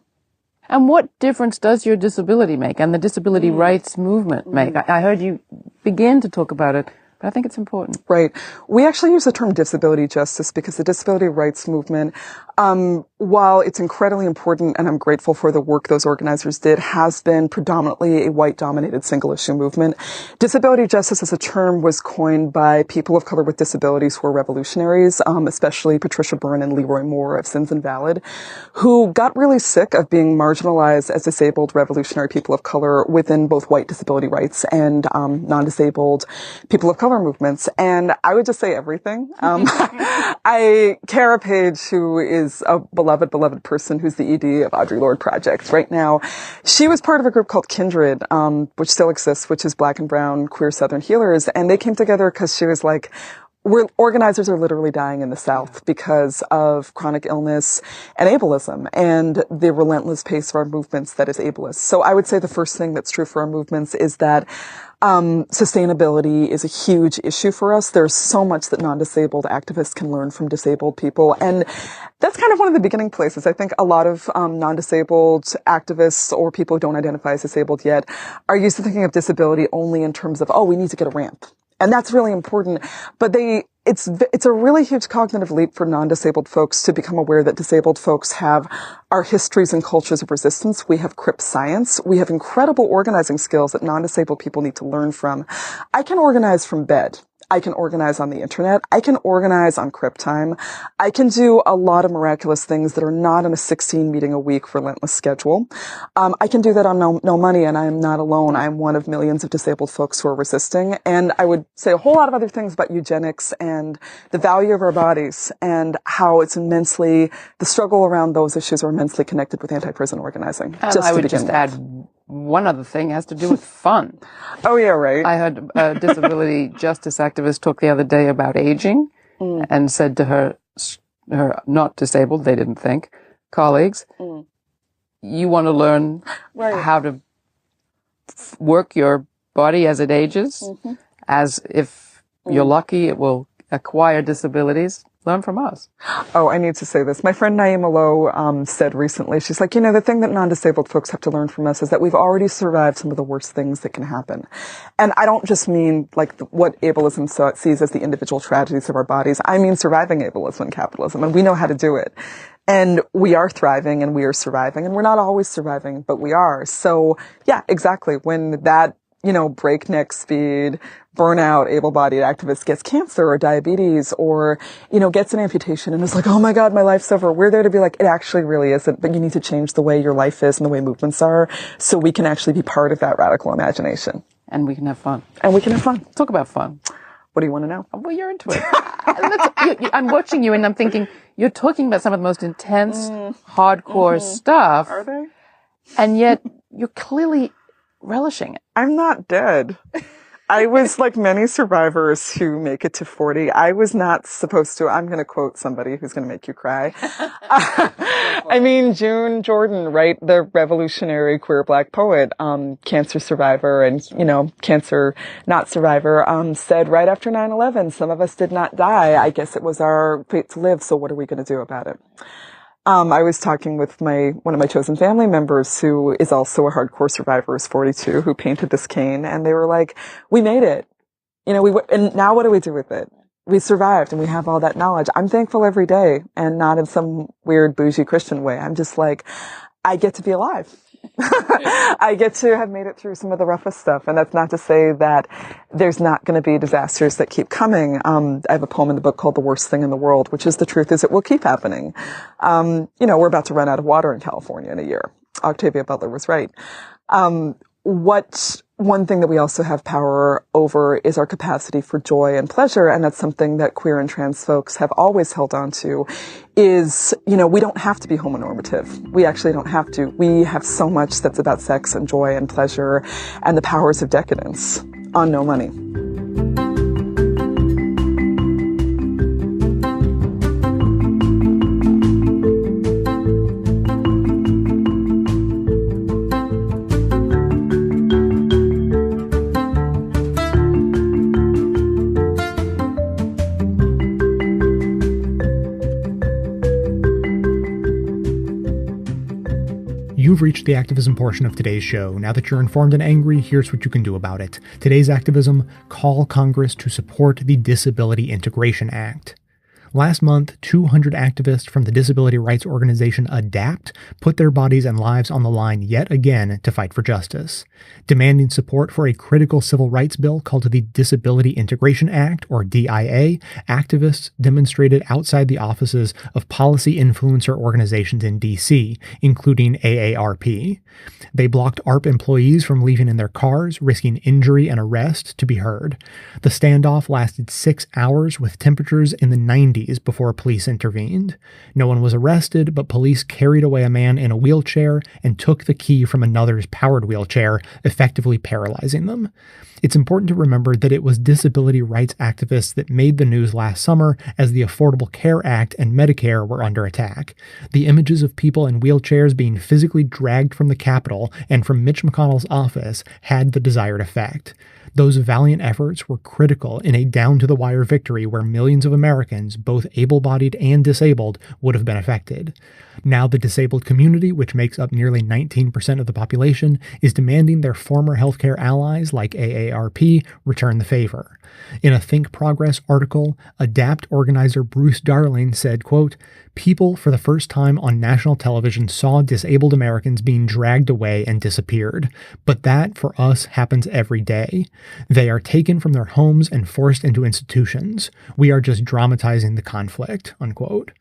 Speaker 8: And what difference does your disability make and the disability rights movement make? I heard you begin to talk about it, but I think it's important.
Speaker 3: Right. We actually use the term disability justice because the disability rights movement, while it's incredibly important and I'm grateful for the work those organizers did, has been predominantly a white-dominated single-issue movement. Disability justice as a term was coined by people of color with disabilities who were revolutionaries, especially Patricia Byrne and Leroy Moore of Sins Invalid, who got really sick of being marginalized as disabled revolutionary people of color within both white disability rights and non-disabled people of color movements. And I would just say everything. Kara Page, who is a beloved person who's the ED of Audre Lorde Project right now, she was part of a group called Kindred, which still exists, which is Black and brown queer Southern healers. And they came together because she was like, organizers are literally dying in the South because of chronic illness and ableism and the relentless pace of our movements that is ableist. So I would say the first thing that's true for our movements is that sustainability is a huge issue for us. There's so much that non-disabled activists can learn from disabled people. And that's kind of one of the beginning places. I think a lot of non-disabled activists or people who don't identify as disabled yet are used to thinking of disability only in terms of, we need to get a ramp. And that's really important. But it's a really huge cognitive leap for non-disabled folks to become aware that disabled folks have our histories and cultures of resistance. We have Crip science. We have incredible organizing skills that non-disabled people need to learn from. I can organize from bed. I can organize on the internet. I can organize on Crip Time. I can do a lot of miraculous things that are not on a 16 meeting a week relentless schedule. I can do that on no money, and I am not alone. I am one of millions of disabled folks who are resisting. And I would say a whole lot of other things about eugenics and the value of our bodies and how it's the struggle around those issues are immensely connected with anti-prison organizing.
Speaker 8: I would just add one other thing has to do with fun.
Speaker 3: Oh, yeah, right.
Speaker 8: I heard a disability justice activist talk the other day about aging and said to her not disabled, they didn't think, colleagues, you want to learn how to work your body as it ages, as if you're lucky, it will acquire disabilities. Learn from us.
Speaker 3: Oh, I need to say this. My friend Naima Lowe said recently, she's like, the thing that non-disabled folks have to learn from us is that we've already survived some of the worst things that can happen. And I don't just mean like what ableism sees as the individual tragedies of our bodies. I mean surviving ableism and capitalism, and we know how to do it. And we are thriving and we are surviving, and we're not always surviving, but we are. So yeah, exactly. When that, breakneck speed, burnout, able-bodied activist gets cancer or diabetes or, gets an amputation and is like, oh my God, my life's over. We're there to be like, it actually really isn't, but you need to change the way your life is and the way movements are so we can actually be part of that radical imagination.
Speaker 8: And we can have fun.
Speaker 3: And we can have fun.
Speaker 8: Talk about fun.
Speaker 3: What do you want to know?
Speaker 8: Well, you're into it. I'm watching you and I'm thinking, you're talking about some of the most intense, hardcore stuff.
Speaker 3: Are they?
Speaker 8: And yet you're clearly relishing it.
Speaker 3: I'm not dead. I was like many survivors who make it to 40. I was not supposed to. I'm going to quote somebody who's going to make you cry. I mean, June Jordan, right? The revolutionary queer black poet, cancer survivor and, cancer not survivor, said right after 9/11, some of us did not die. I guess it was our fate to live. So what are we going to do about it? I was talking with one of my chosen family members who is also a hardcore survivor, is 42, who painted this cane, and they were like, we made it. And now what do we do with it? We survived and we have all that knowledge. I'm thankful every day, and not in some weird bougie Christian way. I'm just like, I get to be alive. I get to have made it through some of the roughest stuff. And that's not to say that there's not going to be disasters that keep coming. I have a poem in the book called The Worst Thing in the World, which is the truth is it will keep happening. We're about to run out of water in California in a year. Octavia Butler was right. One thing that we also have power over is our capacity for joy and pleasure, and that's something that queer and trans folks have always held on to, is, we don't have to be homonormative. We actually don't have to. We have so much that's about sex and joy and pleasure and the powers of decadence on no money.
Speaker 1: You've reached the activism portion of today's show. Now that you're informed and angry, here's what you can do about it. Today's activism: call Congress to support the Disability Integration Act. Last month, 200 activists from the disability rights organization ADAPT put their bodies and lives on the line yet again to fight for justice. Demanding support for a critical civil rights bill called the Disability Integration Act, or DIA, activists demonstrated outside the offices of policy influencer organizations in D.C., including AARP. They blocked ARP employees from leaving in their cars, risking injury and arrest to be heard. The standoff lasted 6 hours with temperatures in the 90s before police intervened. No one was arrested, but police carried away a man in a wheelchair and took the key from another's powered wheelchair, effectively paralyzing them. It's important to remember that it was disability rights activists that made the news last summer as the Affordable Care Act and Medicare were under attack. The images of people in wheelchairs being physically dragged from the Capitol and from Mitch McConnell's office had the desired effect. Those valiant efforts were critical in a down-to-the-wire victory where millions of Americans, both able-bodied and disabled, would have been affected. Now the disabled community, which makes up nearly 19% of the population, is demanding their former healthcare allies like AARP return the favor. In a Think Progress article, ADAPT organizer Bruce Darling said, quote, "People for the first time on national television saw disabled Americans being dragged away and disappeared. But that, for us, happens every day. They are taken from their homes and forced into institutions. We are just dramatizing the conflict," unquote.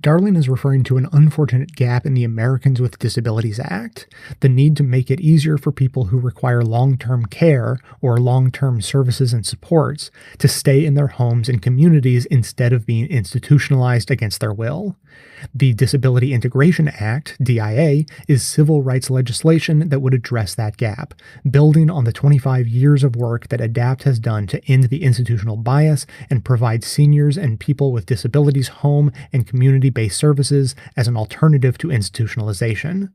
Speaker 1: Darling is referring to an unfortunate gap in the Americans with Disabilities Act, the need to make it easier for people who require long-term care or long-term services and supports to stay in their homes and communities instead of being institutionalized against their will. The Disability Integration Act, DIA, is civil rights legislation that would address that gap, building on the 25 years of work that ADAPT has done to end the institutional bias and provide seniors and people with disabilities home and community-based services as an alternative to institutionalization.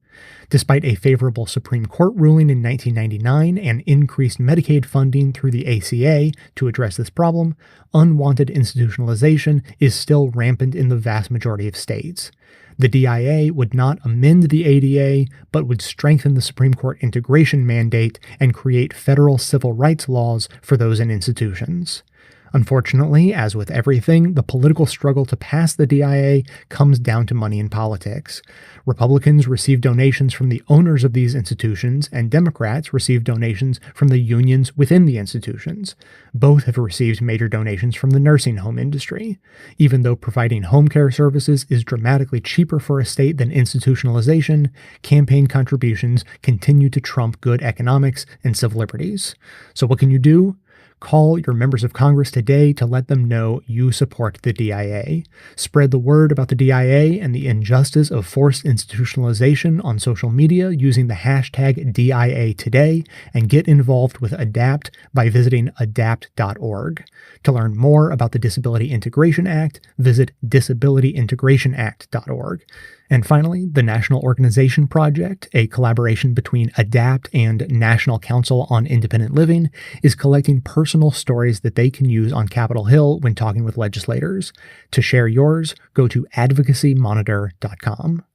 Speaker 1: Despite a favorable Supreme Court ruling in 1999 and increased Medicaid funding through the ACA to address this problem, unwanted institutionalization is still rampant in the vast majority of states. The DIA would not amend the ADA, but would strengthen the Supreme Court integration mandate and create federal civil rights laws for those in institutions. Unfortunately, as with everything, the political struggle to pass the DIA comes down to money in politics. Republicans receive donations from the owners of these institutions, and Democrats receive donations from the unions within the institutions. Both have received major donations from the nursing home industry. Even though providing home care services is dramatically cheaper for a state than institutionalization, campaign contributions continue to trump good economics and civil liberties. So what can you do? Call your members of Congress today to let them know you support the DIA. Spread the word about the DIA and the injustice of forced institutionalization on social media using the hashtag DIA Today, and get involved with ADAPT by visiting adapt.org. To learn more about the Disability Integration Act, visit disabilityintegrationact.org. And finally, the National Organization Project, a collaboration between ADAPT and National Council on Independent Living, is collecting personal stories that they can use on Capitol Hill when talking with legislators. To share yours, go to advocacymonitor.com.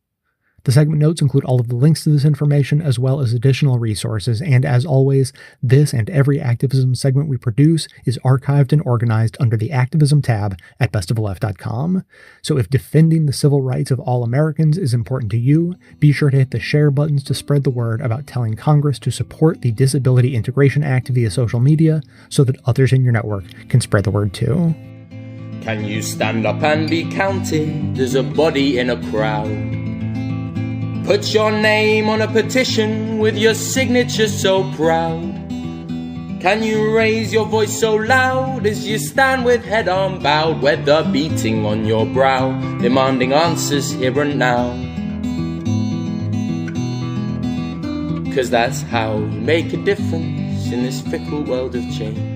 Speaker 1: The segment notes include all of the links to this information as well as additional resources, and as always, this and every activism segment we produce is archived and organized under the Activism tab at bestoftheleft.com. So if defending the civil rights of all Americans is important to you, be sure to hit the share buttons to spread the word about telling Congress to support the Disability Integration Act via social media so that others in your network can spread the word too.
Speaker 9: Can you stand up and be counted as a body in a crowd? Put your name on a petition with your signature so proud. Can you raise your voice so loud as you stand with head unbowed, weather beating on your brow, demanding answers here and now? 'Cause that's how you make a difference in this fickle world of change.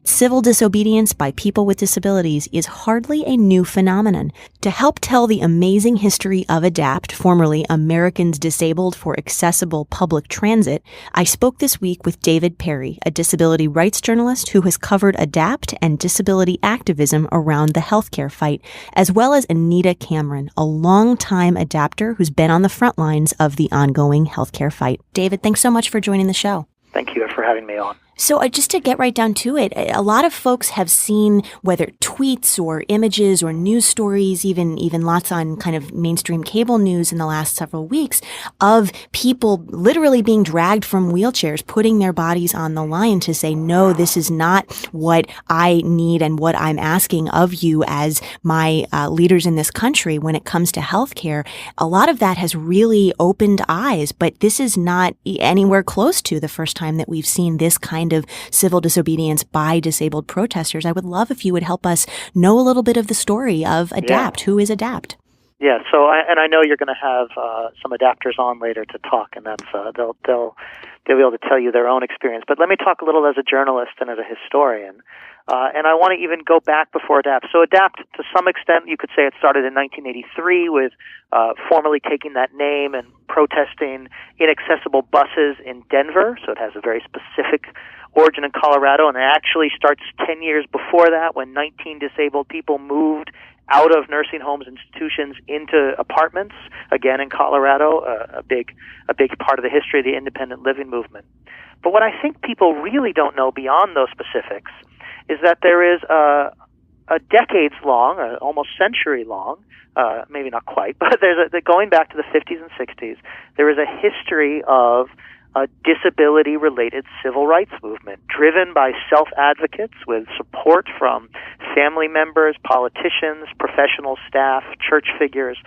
Speaker 17: Civil disobedience by people with disabilities is hardly a new phenomenon. To help tell the amazing history of ADAPT, formerly Americans Disabled for Accessible Public Transit, I spoke this week with David Perry, a disability rights journalist who has covered ADAPT and disability activism around the healthcare fight, as well as Anita Cameron, a longtime adapter who's been on the front lines of the ongoing healthcare fight. David, thanks so much for joining the show.
Speaker 22: Thank you for having me on.
Speaker 17: So just to get right down to it, a lot of folks have seen whether tweets or images or news stories, even lots on kind of mainstream cable news in the last several weeks of people literally being dragged from wheelchairs, putting their bodies on the line to say, no, this is not what I need and what I'm asking of you as my leaders in this country when it comes to healthcare. A lot of that has really opened eyes, but this is not anywhere close to the first time that we've seen this kind of civil disobedience by disabled protesters. I would love if you would help us know a little bit of the story of ADAPT. Yeah. Who is ADAPT?
Speaker 22: Yeah, so I know you're going to have some adapters on later to talk, and that's they'll be able to tell you their own experience. But let me talk a little as a journalist and as a historian. And I want to even go back before ADAPT. So ADAPT, to some extent, you could say it started in 1983 with formally taking that name and protesting inaccessible buses in Denver. So it has a very specific origin in Colorado, and it actually starts 10 years before that when 19 disabled people moved out of nursing homes institutions into apartments, again in Colorado, a big part of the history of the independent living movement. But what I think people really don't know beyond those specifics is that there is a decades-long, almost century-long, maybe not quite, but going back to the 50s and 60s, there is a history of a disability-related civil rights movement driven by self-advocates with support from family members, politicians, professional staff, church figures,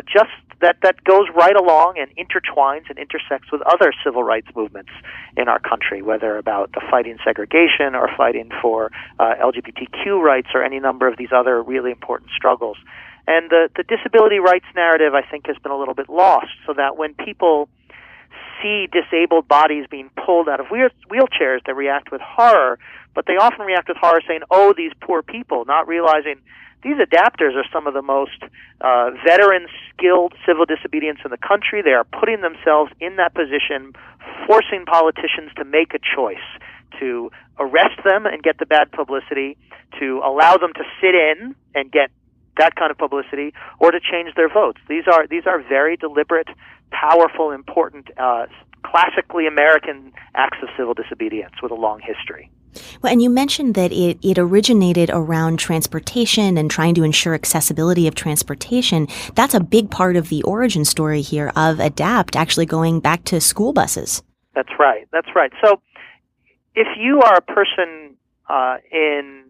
Speaker 22: just that goes right along and intertwines and intersects with other civil rights movements in our country, whether about the fighting segregation or fighting for LGBTQ rights or any number of these other really important struggles. And the disability rights narrative, I think, has been a little bit lost, so that when people see disabled bodies being pulled out of wheelchairs, they react with horror, but they often react with horror saying, oh, these poor people, not realizing these adapters are some of the most veteran, skilled civil disobedience in the country. They are putting themselves in that position, forcing politicians to make a choice, to arrest them and get the bad publicity, to allow them to sit in and get that kind of publicity, or to change their votes. These are very deliberate, powerful, important, classically American acts of civil disobedience with a long history.
Speaker 17: Well, and you mentioned that it originated around transportation and trying to ensure accessibility of transportation. That's a big part of the origin story here of ADAPT, actually going back to school buses.
Speaker 22: That's right. So if you are a person in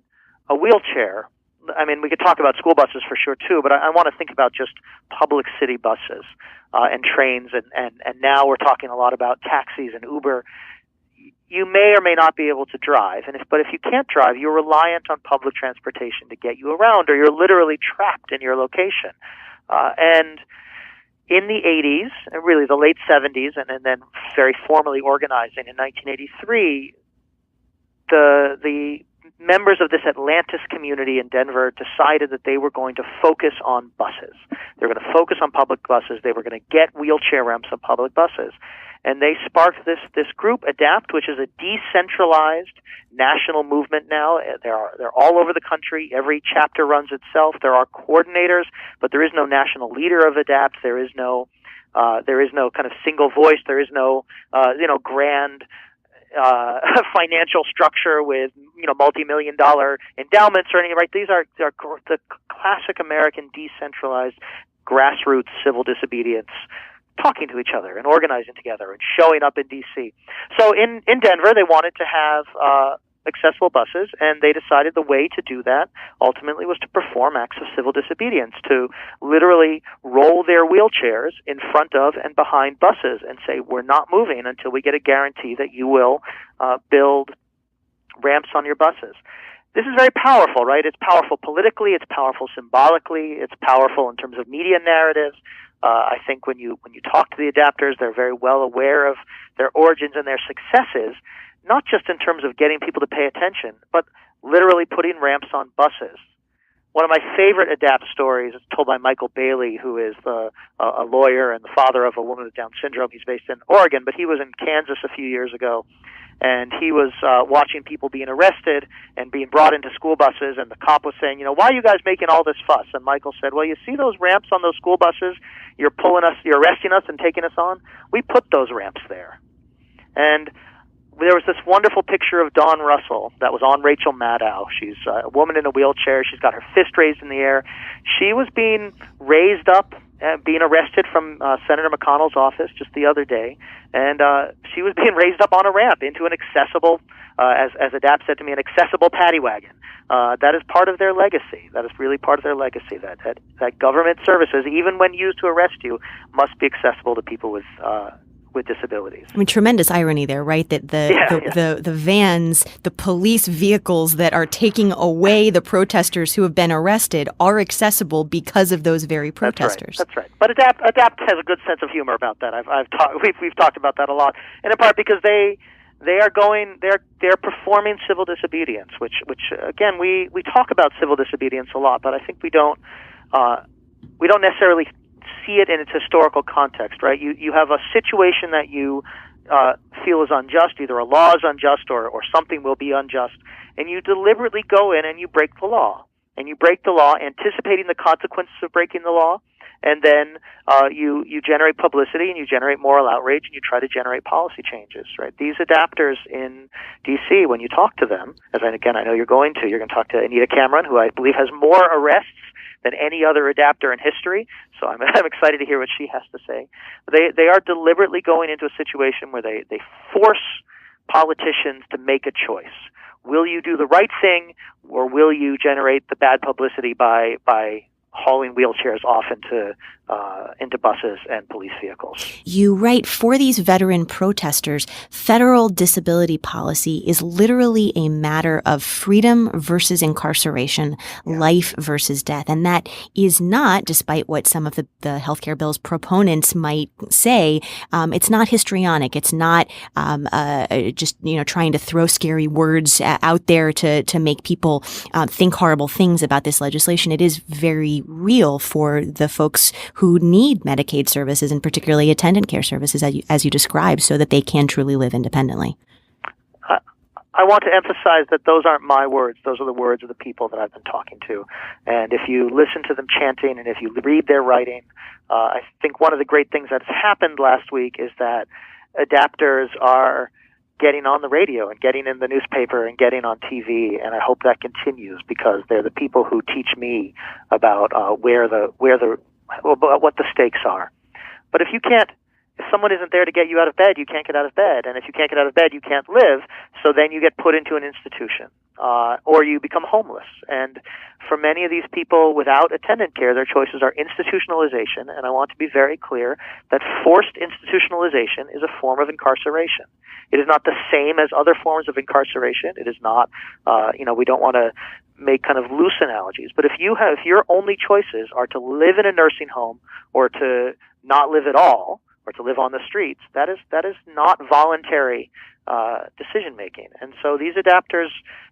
Speaker 22: a wheelchair, I mean, we could talk about school buses for sure too, but I want to think about just public city buses and trains, and now we're talking a lot about taxis and Uber. You may or may not be able to drive, but if you can't drive, you're reliant on public transportation to get you around, or you're literally trapped in your location. And in the 80s, and really the late 70s, and then very formally organizing in 1983, the members of this Atlantis community in Denver decided that they were going to focus on buses. They were going to focus on public buses. They were going to get wheelchair ramps on public buses. And they sparked this group, ADAPT, which is a decentralized national movement now. They're all over the country. Every chapter runs itself. There are coordinators, but there is no national leader of ADAPT. There is no kind of single voice. There is no grand financial structure with multi-million-dollar endowments or anything. Right? These are the classic American decentralized grassroots civil disobedience, talking to each other and organizing together and showing up in D.C. So in Denver, they wanted to have accessible buses, and they decided the way to do that ultimately was to perform acts of civil disobedience, to literally roll their wheelchairs in front of and behind buses and say, we're not moving until we get a guarantee that you will build ramps on your buses. This is very powerful, right? It's powerful politically, it's powerful symbolically, it's powerful in terms of media narratives. I think when you talk to the adapters, they're very well aware of their origins and their successes, not just in terms of getting people to pay attention, but literally putting ramps on buses. One of my favorite ADAPT stories is told by Michael Bailey, who is a lawyer and the father of a woman with Down syndrome. He's based in Oregon, but he was in Kansas a few years ago, and he was watching people being arrested and being brought into school buses, and the cop was saying, why are you guys making all this fuss? And Michael said, well, you see those ramps on those school buses? You're arresting us and taking us on? We put those ramps there. And there was this wonderful picture of Dawn Russell that was on Rachel Maddow. She's a woman in a wheelchair. She's got her fist raised in the air. She was being raised up, being arrested from Senator McConnell's office just the other day, and she was being raised up on a ramp into an accessible, as ADAPT said to me, an accessible paddy wagon. That is part of their legacy. That is really part of their legacy, that government services, even when used to arrest you, must be accessible to people with disabilities.
Speaker 17: I mean, tremendous irony there, right? That the vans, the police vehicles that are taking away the protesters who have been arrested are accessible because of those very protesters.
Speaker 22: That's right. But ADAPT has a good sense of humor about that. We've talked about that a lot, and in part because they're performing civil disobedience, which again we talk about civil disobedience a lot, but I think we don't necessarily see it in its historical context, right? You have a situation that you feel is unjust, either a law is unjust or something will be unjust, and you deliberately go in and you break the law. And you break the law anticipating the consequences of breaking the law, and then you generate publicity and you generate moral outrage and you try to generate policy changes, right? These adapters in D.C., when you talk to them, I know you're going to talk to Anita Cameron, who I believe has more arrests than any other adapter in history. So I'm excited to hear what she has to say. They are deliberately going into a situation where they force politicians to make a choice. Will you do the right thing, or will you generate the bad publicity by hauling wheelchairs off into buses and police vehicles?
Speaker 17: You write, for these veteran protesters, federal disability policy is literally a matter of freedom versus incarceration, life versus death. And that is not, despite what some of the healthcare bill's proponents might say, it's not histrionic. It's not just trying to throw scary words out there to make people think horrible things about this legislation. It is very real for the folks who need Medicaid services, and particularly attendant care services, as you described, so that they can truly live independently.
Speaker 22: I want to emphasize that those aren't my words. Those are the words of the people that I've been talking to. And if you listen to them chanting and if you read their writing, I think one of the great things that has happened last week is that adapters are getting on the radio and getting in the newspaper and getting on TV, and I hope that continues, because they're the people who teach me about what the stakes are. But if someone isn't there to get you out of bed, you can't get out of bed, and if you can't get out of bed, you can't live. So then you get put into an institution, or you become homeless. And for many of these people without attendant care, their choices are institutionalization, and I want to be very clear that forced institutionalization is a form of incarceration. It is not the same as other forms of incarceration. It is not, we don't want to make kind of loose analogies. But if your only choices are to live in a nursing home or to not live at all, or to live on the streets, that is not voluntary decision making. And so these adapters,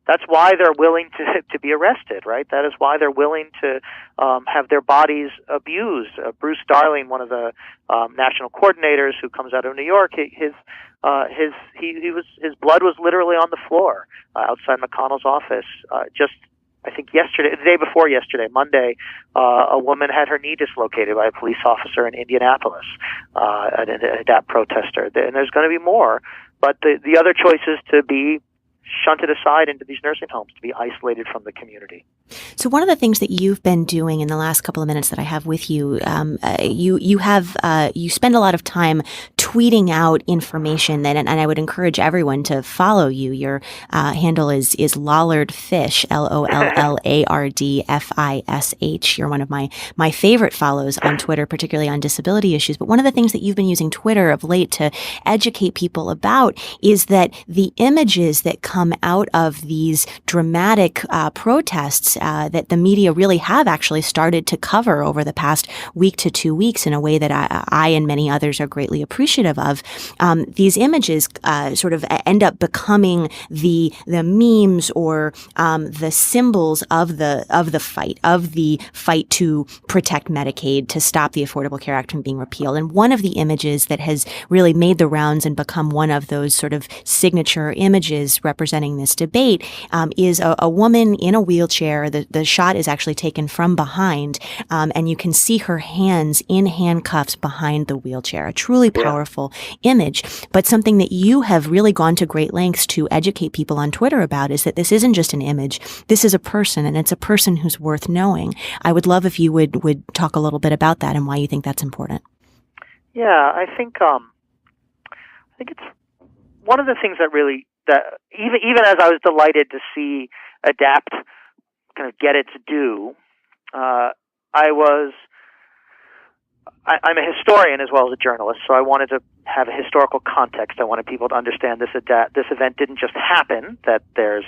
Speaker 22: that's why they're willing to be arrested, right? That is why they're willing to have their bodies abused. Bruce Darling, one of the national coordinators who comes out of New York, his blood was literally on the floor outside McConnell's office. I think the day before yesterday, Monday, a woman had her knee dislocated by a police officer in Indianapolis, an ADAPT protester. And there's going to be more. But the other choice is to be shunted aside into these nursing homes, to be isolated from the community.
Speaker 17: So one of the things that you've been doing in the last couple of minutes that I have with you, you spend a lot of time tweeting out information and I would encourage everyone to follow you. Your handle is LollardFish, LOLLARDFISH. You're one of my favorite follows on Twitter, particularly on disability issues. But one of the things that you've been using Twitter of late to educate people about is that the images that come out of these dramatic protests that the media really have actually started to cover over the past week to 2 weeks in a way that I and many others are greatly appreciative of. These images sort of end up becoming the memes or the symbols of the fight to protect Medicaid, to stop the Affordable Care Act from being repealed. And one of the images that has really made the rounds and become one of those sort of signature images representing this debate is a woman in a wheelchair. The shot is actually taken from behind, and you can see her hands in handcuffs behind the wheelchair. A truly powerful image, but something that you have really gone to great lengths to educate people on Twitter about is that this isn't just an image. This is a person, and it's a person who's worth knowing. I would love if you would talk a little bit about that and why you think that's important.
Speaker 22: Yeah, I think it's one of the things that even as I was delighted to see ADAPT kind of get its due, I'm a historian as well as a journalist, so I wanted to have a historical context. I wanted people to understand this event didn't just happen, that there's,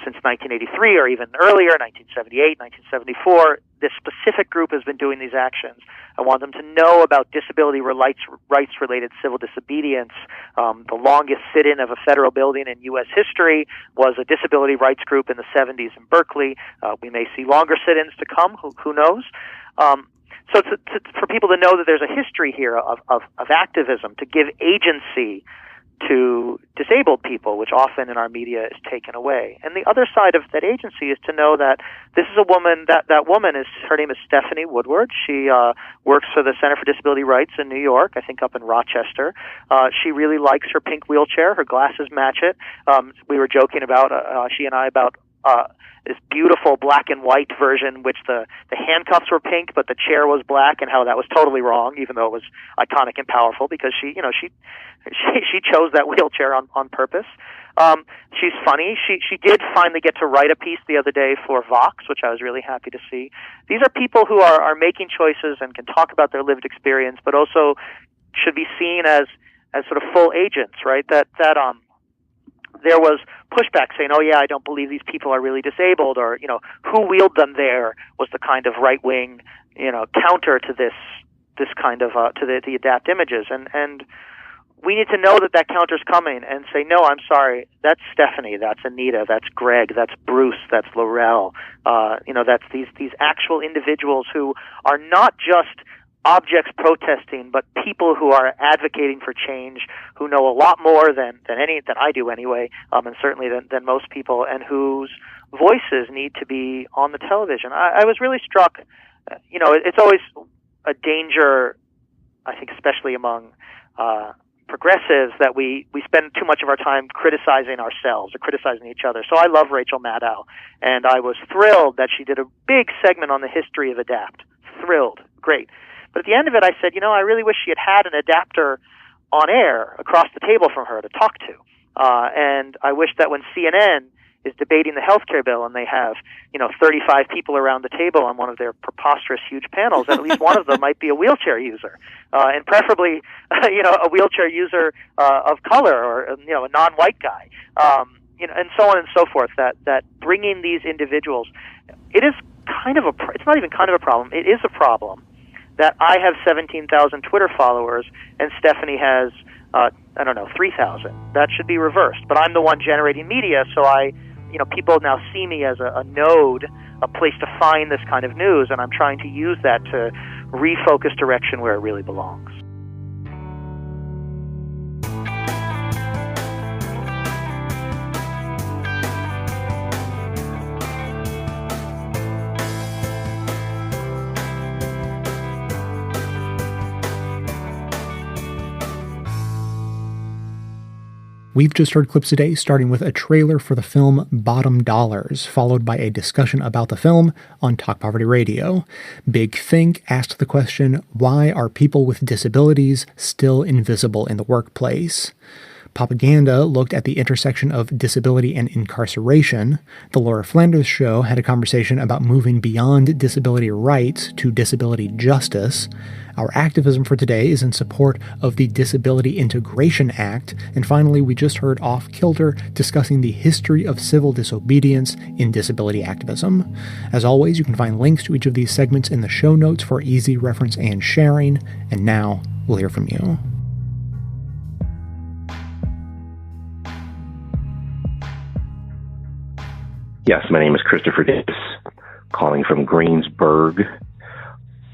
Speaker 22: since 1983 or even earlier, 1978, 1974, this specific group has been doing these actions. I want them to know about disability rights-related civil disobedience. The longest sit-in of a federal building in U.S. history was a disability rights group in the 70s in Berkeley. We may see longer sit-ins to come, who knows? So for people to know that there's a history here of activism, to give agency to disabled people, which often in our media is taken away. And the other side of that agency is to know that this is a woman, that woman her name is Stephanie Woodward. She works for the Center for Disability Rights in New York, I think up in Rochester. She really likes her pink wheelchair. Her glasses match it. We were joking about, she and I, about this beautiful black and white version, which the handcuffs were pink, but the chair was black, and how that was totally wrong, even though it was iconic and powerful because she chose that wheelchair on purpose. She's funny. She did finally get to write a piece the other day for Vox, which I was really happy to see. These are people who are making choices and can talk about their lived experience, but also should be seen as sort of full agents, right? That there was pushback saying, "Oh yeah, I don't believe these people are really disabled," or who wheeled them there was the kind of right wing counter to this kind of to the adapt images, and we need to know that counter's coming and say, no, I'm sorry, that's Stephanie, that's Anita, that's Greg, that's Bruce, that's Laurel, that's these actual individuals who are not just objects protesting, but people who are advocating for change, who know a lot more than I do anyway, and certainly than most people, and whose voices need to be on the television. I was really struck. It's always a danger, I think, especially among progressives, that we spend too much of our time criticizing ourselves or criticizing each other. So I love Rachel Maddow, and I was thrilled that she did a big segment on the history of ADAPT. Thrilled. Great. But at the end of it, I said, I really wish she had an adapter on air across the table from her to talk to. And I wish that when CNN is debating the healthcare bill and they have, 35 people around the table on one of their preposterous huge panels, at least one of them might be a wheelchair user, and preferably, a wheelchair user of color, or a non-white guy, and so on and so forth. That bringing these individuals, it is it's not even kind of a problem. It is a problem that I have 17,000 Twitter followers and Stephanie has 3,000. That should be reversed. But I'm the one generating media, so people now see me as a node, a place to find this kind of news, and I'm trying to use that to refocus direction where it really belongs.
Speaker 1: We've just heard clips today, starting with a trailer for the film Bottom Dollars, followed by a discussion about the film on Talk Poverty Radio. Big Think asked the question, why are people with disabilities still invisible in the workplace? Propaganda looked at the intersection of disability and incarceration. The Laura Flanders Show had a conversation about moving beyond disability rights to disability justice. Our activism for today is in support of the Disability Integration Act. And finally, we just heard Off Kilter discussing the history of civil disobedience in disability activism. As always, you can find links to each of these segments in the show notes for easy reference and sharing. And now, we'll hear from you.
Speaker 4: Yes, my name is Christopher Davis, calling from Greensburg,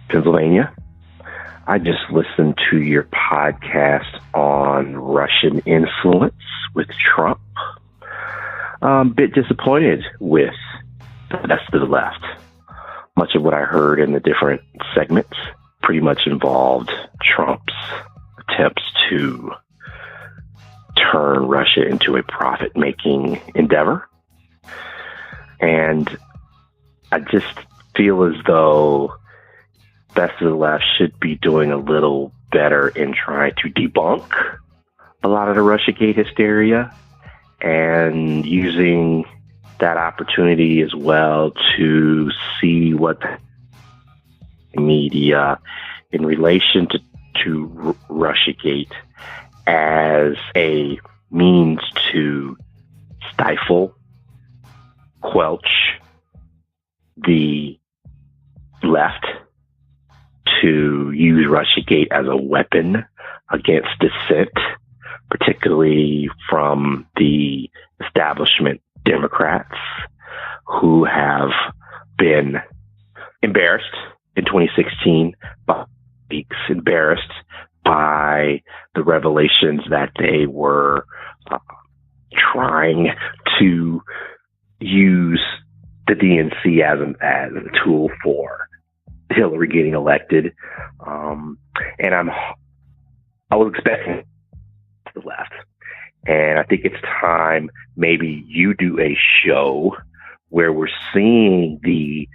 Speaker 4: Pennsylvania. I just listened to your podcast on Russian influence with Trump. A bit disappointed with the rest of the left. Much of what I heard in the different segments pretty much involved Trump's attempts to turn Russia into a profit-making endeavor. And I just feel as though Best of the Left should be doing a little better in trying to debunk a lot of the Russiagate hysteria and using that opportunity as well to see what the media in relation to Russiagate as a means to stifle, quelch the left, to use Russiagate as a weapon against dissent, particularly from the establishment Democrats who have been embarrassed in 2016 by weeks, embarrassed by the revelations that they were trying to use the DNC as a tool for Hillary getting elected. And I was expecting the left. And I think it's time maybe you do a show where we're seeing the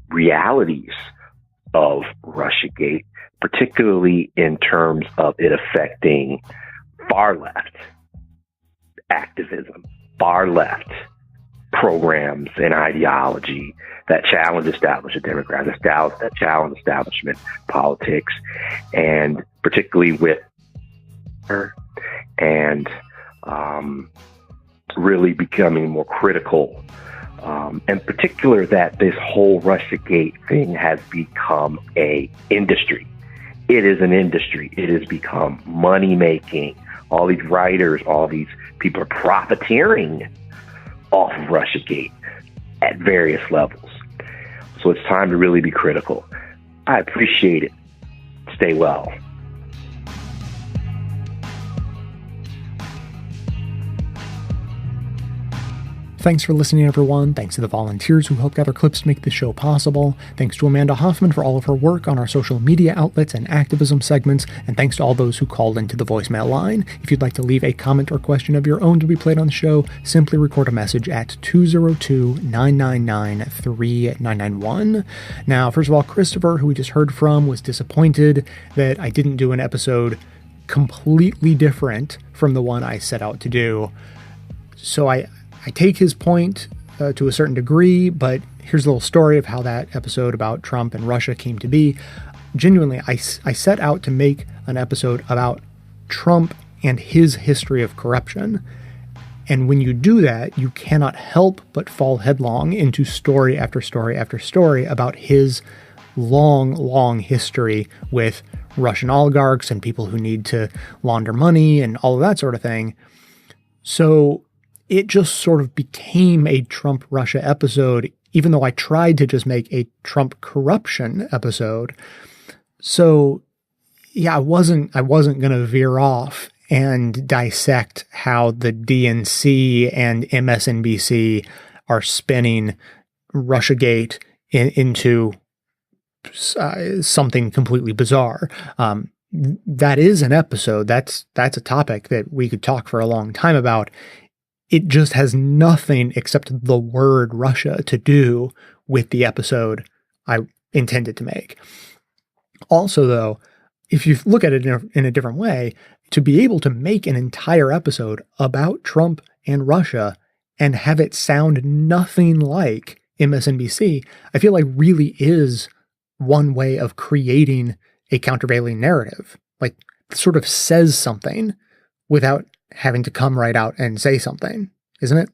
Speaker 4: realities of Russiagate, particularly in terms of it affecting far left activism, far left programs and ideology that challenge establishment Democrats, that challenge establishment politics, and particularly with her, and really becoming more critical. In particular, that this whole Russiagate thing has become a industry. It is an industry. It has become money making. All these writers, all these people are profiteering off of Russiagate at various levels. So it's time to really be critical. I appreciate it. Stay well.
Speaker 1: Thanks for listening, everyone. Thanks to the volunteers who help gather clips to make this show possible. Thanks to Amanda Hoffman for all of her work on our social media outlets and activism segments. And thanks to all those who called into the voicemail line. If you'd like to leave a comment or question of your own to be played on the show, simply record a message at 202-999-3991. Now, first of all, Christopher, who we just heard from, was disappointed that I didn't do an episode completely different from the one I set out to do. So I take his point to a certain degree, but here's a little story of how that episode about Trump and Russia came to be. Genuinely, I set out to make an episode about Trump and his history of corruption. And when you do that, you cannot help but fall headlong into story after story after story about his long, long history with Russian oligarchs and people who need to launder money and all of that sort of thing. So it just sort of became a Trump-Russia episode, even though I tried to just make a Trump corruption episode. So, yeah, I wasn't going to veer off and dissect how the DNC and MSNBC are spinning Russiagate into something completely bizarre. That is an episode. That's a topic that we could talk for a long time about. It just has nothing except the word Russia to do with the episode I intended to make. Also, though, if you look at it in a different way, to be able to make an entire episode about Trump and Russia and have it sound nothing like MSNBC, I feel like really is one way of creating a countervailing narrative. Like, sort of says something without having to come right out and say something, isn't it?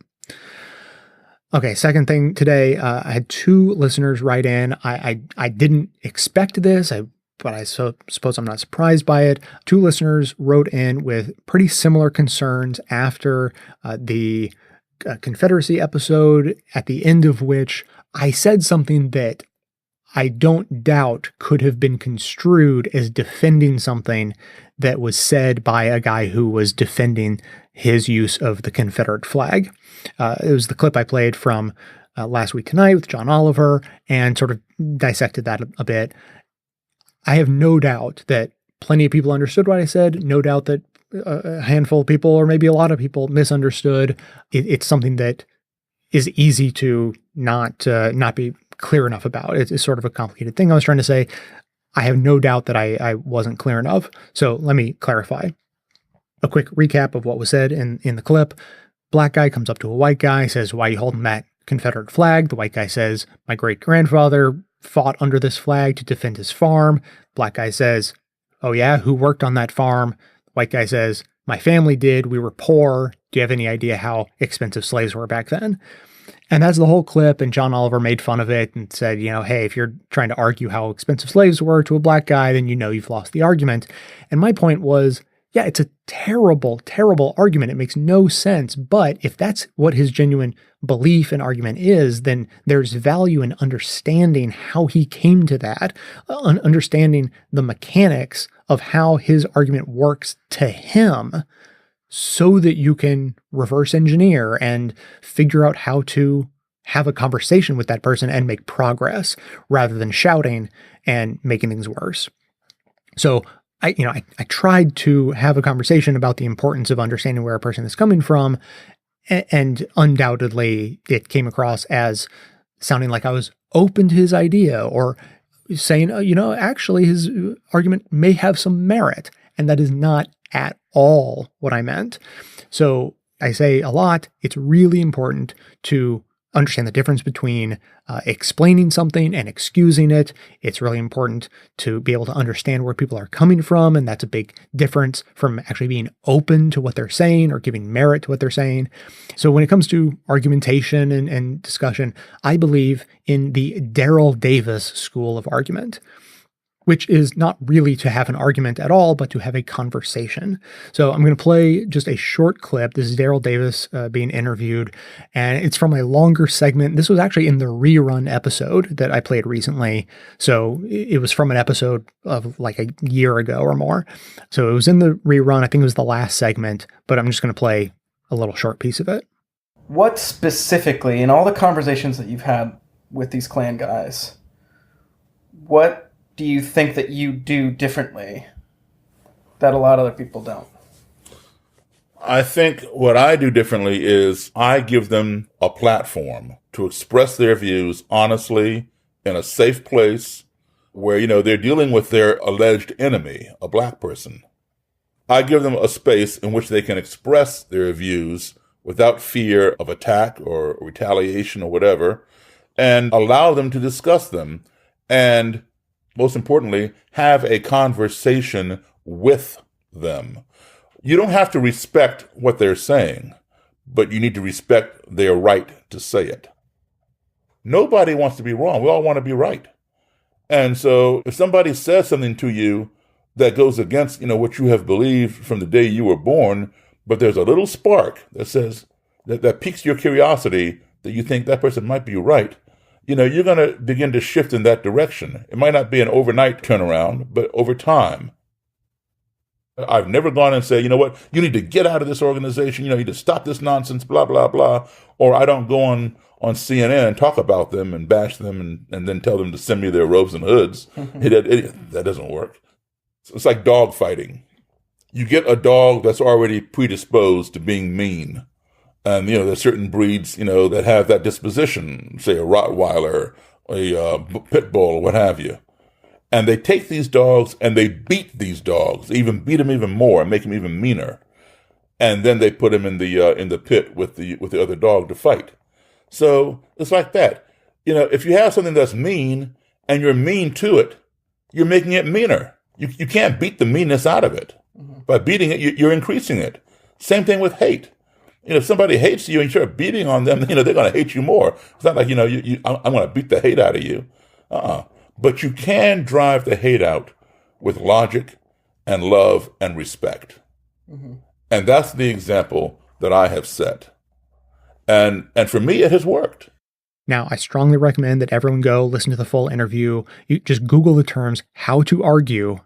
Speaker 1: Okay, second thing today, I had two listeners write in. I didn't expect this, but I suppose I'm not surprised by it. Two listeners wrote in with pretty similar concerns after the Confederacy episode, at the end of which I said something that I don't doubt could have been construed as defending something that was said by a guy who was defending his use of the Confederate flag. It was the clip I played from Last Week Tonight with John Oliver and sort of dissected that a bit. I have no doubt that plenty of people understood what I said. No doubt that a handful of people, or maybe a lot of people, misunderstood. It's something that is easy to not be clear enough about. It's sort of a complicated thing I was trying to say. I have no doubt that I wasn't clear enough. So let me clarify. A quick recap of what was said in the clip. Black guy comes up to a white guy, says, "Why are you holding that Confederate flag?" The white guy says, "My great-grandfather fought under this flag to defend his farm." Black guy says, "Oh yeah, who worked on that farm?" White guy says, "My family did. We were poor. Do you have any idea how expensive slaves were back then?" And that's the whole clip, and John Oliver made fun of it and said, hey, if you're trying to argue how expensive slaves were to a black guy, then you've lost the argument. And my point was, yeah, it's a terrible, terrible argument. It makes no sense. But if that's what his genuine belief and argument is, then there's value in understanding how he came to that, understanding the mechanics of how his argument works to him, so that you can reverse engineer and figure out how to have a conversation with that person and make progress rather than shouting and making things worse. So I tried to have a conversation about the importance of understanding where a person is coming from. And undoubtedly, it came across as sounding like I was open to his idea or saying, actually, his argument may have some merit. And that is not at all what I meant. So I say a lot, it's really important to understand the difference between explaining something and excusing it. It's really important to be able to understand where people are coming from, and that's a big difference from actually being open to what they're saying or giving merit to what they're saying. So when it comes to argumentation and discussion, I believe in the Daryl Davis school of argument, which is not really to have an argument at all, but to have a conversation. So I'm going to play just a short clip. This is Daryl Davis being interviewed, and it's from a longer segment. This was actually in the rerun episode that I played recently. So it was from an episode of like a year ago or more. So it was in the rerun. I think it was the last segment, but I'm just going to play a little short piece of it.
Speaker 10: What specifically, in all the conversations that you've had with these Klan guys, what do you think that you do differently that a lot of other people don't?
Speaker 11: I think what I do differently is I give them a platform to express their views honestly in a safe place where, they're dealing with their alleged enemy, a black person. I give them a space in which they can express their views without fear of attack or retaliation or whatever, and allow them to discuss them. And most importantly, have a conversation with them. You don't have to respect what they're saying, but you need to respect their right to say it. Nobody wants to be wrong. We all want to be right. And so if somebody says something to you that goes against, what you have believed from the day you were born, but there's a little spark that says that piques your curiosity that you think that person might be right, you're going to begin to shift in that direction. It might not be an overnight turnaround, but over time. I've never gone and said, you know what, you need to get out of this organization, you need to stop this nonsense, blah, blah, blah. Or I don't go on CNN and talk about them and bash them and then tell them to send me their robes and hoods. That doesn't work. It's like dog fighting. You get a dog that's already predisposed to being mean. And, there's certain breeds, that have that disposition, say a Rottweiler, a pit bull, or what have you. And they take these dogs and they beat these dogs, even beat them even more and make them even meaner. And then they put them in the pit with the other dog to fight. So it's like that. If you have something that's mean and you're mean to it, you're making it meaner. You can't beat the meanness out of it. By beating it, you're increasing it. Same thing with hate. If somebody hates you and you're beating on them, they're going to hate you more. It's not like, I'm going to beat the hate out of you. But you can drive the hate out with logic and love and respect. Mm-hmm. And that's the example that I have set. And for me, it has worked.
Speaker 1: Now, I strongly recommend that everyone go listen to the full interview. You just Google the terms "how to argue,"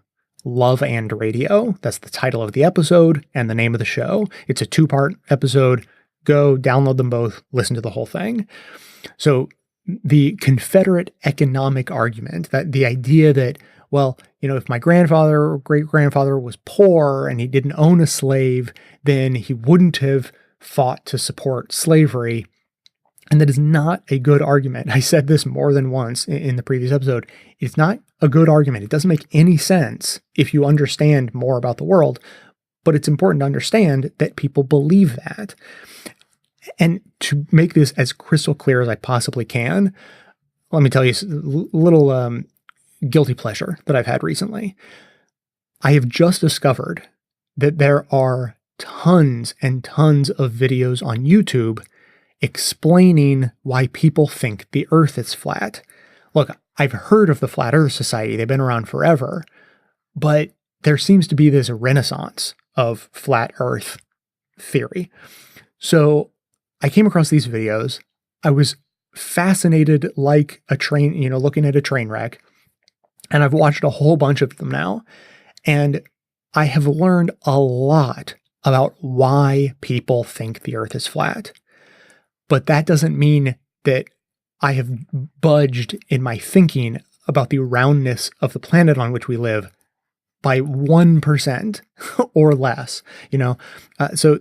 Speaker 1: Love and Radio. That's the title of the episode and the name of the show. It's a 2-part episode. Go download them both, listen to the whole thing. So the Confederate economic argument, that the idea that, well, if my grandfather or great-grandfather was poor and he didn't own a slave, then he wouldn't have fought to support slavery. And that is not a good argument. I said this more than once in the previous episode. It's not a good argument. It doesn't make any sense if you understand more about the world, but it's important to understand that people believe that. And to make this as crystal clear as I possibly can, let me tell you a little guilty pleasure that I've had recently. I have just discovered that there are tons and tons of videos on YouTube explaining why people think the earth is flat. Look, I've heard of the Flat Earth Society. They've been around forever, but there seems to be this renaissance of flat earth theory. So I came across these videos. I was fascinated like a train, looking at a train wreck, and I've watched a whole bunch of them now, and I have learned a lot about why people think the earth is flat. But that doesn't mean that I have budged in my thinking about the roundness of the planet on which we live by 1% or less. So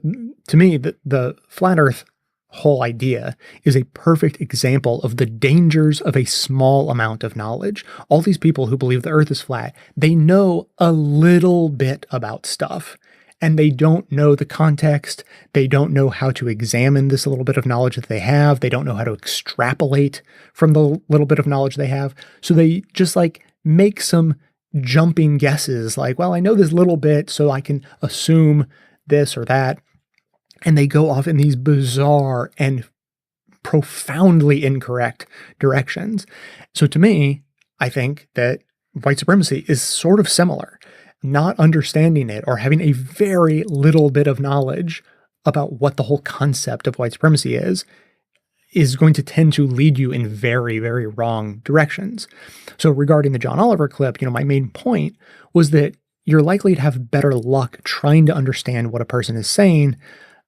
Speaker 1: to me, the flat earth whole idea is a perfect example of the dangers of a small amount of knowledge. All these people who believe the earth is flat, they know a little bit about stuff, and they don't know the context. They don't know how to examine this little bit of knowledge that they have. They don't know how to extrapolate from the little bit of knowledge they have. So they just like make some jumping guesses like, well, I know this little bit, so I can assume this or that. And they go off in these bizarre and profoundly incorrect directions. So to me, I think that white supremacy is sort of similar. Not understanding it or having a very little bit of knowledge about what the whole concept of white supremacy is going to tend to lead you in very, very wrong directions. So regarding the John Oliver clip, my main point was that you're likely to have better luck trying to understand what a person is saying,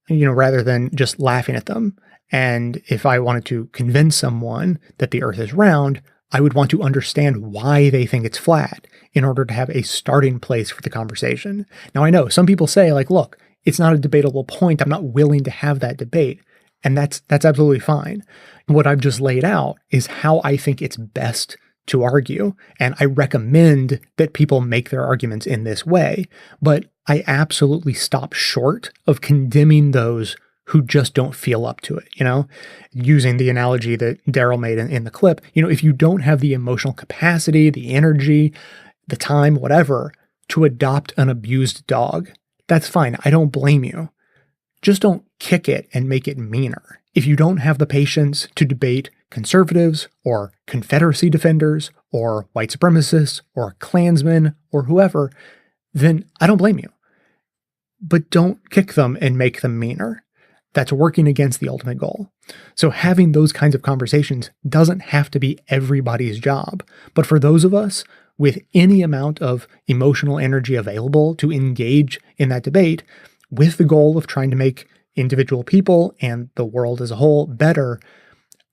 Speaker 1: rather than just laughing at them. And if I wanted to convince someone that the earth is round, I would want to understand why they think it's flat in order to have a starting place for the conversation. Now, I know some people say, like, look, it's not a debatable point. I'm not willing to have that debate. And that's absolutely fine. What I've just laid out is how I think it's best to argue. And I recommend that people make their arguments in this way. But I absolutely stop short of condemning those who just don't feel up to it, using the analogy that Daryl made in the clip. If you don't have the emotional capacity, the energy, the time, whatever, to adopt an abused dog, that's fine. I don't blame you. Just don't kick it and make it meaner. If you don't have the patience to debate conservatives or Confederacy defenders or white supremacists or Klansmen or whoever, then I don't blame you. But don't kick them and make them meaner. That's working against the ultimate goal. So having those kinds of conversations doesn't have to be everybody's job. But for those of us with any amount of emotional energy available to engage in that debate with the goal of trying to make individual people and the world as a whole better,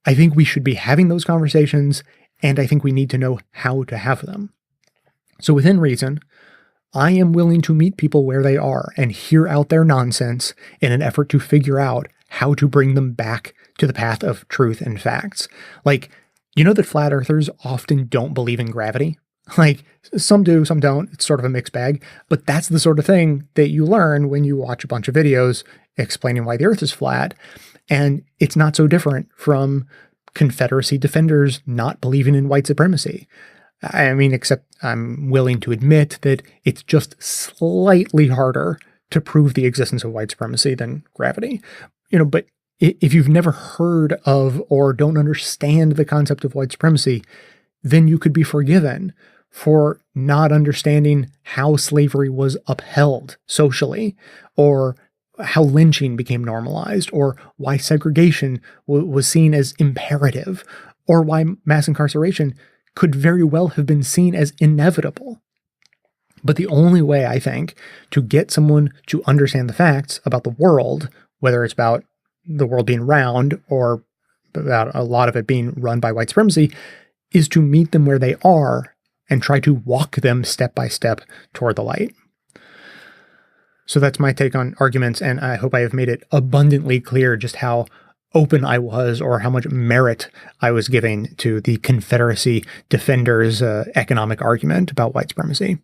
Speaker 1: I think we should be having those conversations, and I think we need to know how to have them. So within reason, I am willing to meet people where they are and hear out their nonsense in an effort to figure out how to bring them back to the path of truth and facts. Like, that flat earthers often don't believe in gravity? Like, some do, some don't. It's sort of a mixed bag. But that's the sort of thing that you learn when you watch a bunch of videos explaining why the earth is flat. And it's not so different from Confederacy defenders not believing in white supremacy. I mean, except I'm willing to admit that it's just slightly harder to prove the existence of white supremacy than gravity. But if you've never heard of or don't understand the concept of white supremacy, then you could be forgiven for not understanding how slavery was upheld socially, or how lynching became normalized, or why segregation was seen as imperative, or why mass incarceration could very well have been seen as inevitable. But the only way, I think, to get someone to understand the facts about the world, whether it's about the world being round or about a lot of it being run by white supremacy, is to meet them where they are and try to walk them step by step toward the light. So that's my take on arguments, and I hope I have made it abundantly clear just how open I was, or how much merit I was giving to the Confederacy defenders' economic argument about white supremacy.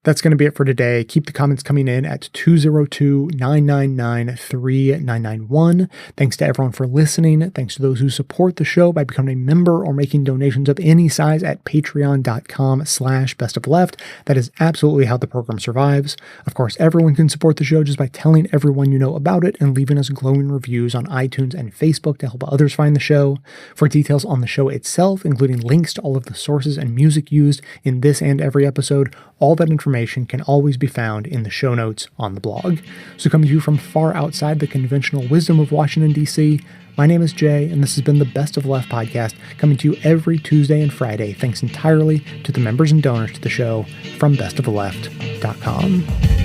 Speaker 1: That's going to be it for today. Keep the comments coming in at 202-999-3991. Thanks to everyone for listening. Thanks to those who support the show by becoming a member or making donations of any size at patreon.com/bestofleft. That is absolutely how the program survives. Of course, everyone can support the show just by telling everyone you know about it and leaving us glowing reviews on iTunes and Facebook to help others find the show. For details on the show itself, including links to all of the sources and music used in this and every episode, all that information can always be found in the show notes on the blog. So coming to you from far outside the conventional wisdom of Washington, D.C., my name is Jay, and this has been the Best of Left podcast, coming to you every Tuesday and Friday, thanks entirely to the members and donors to the show from bestofleft.com.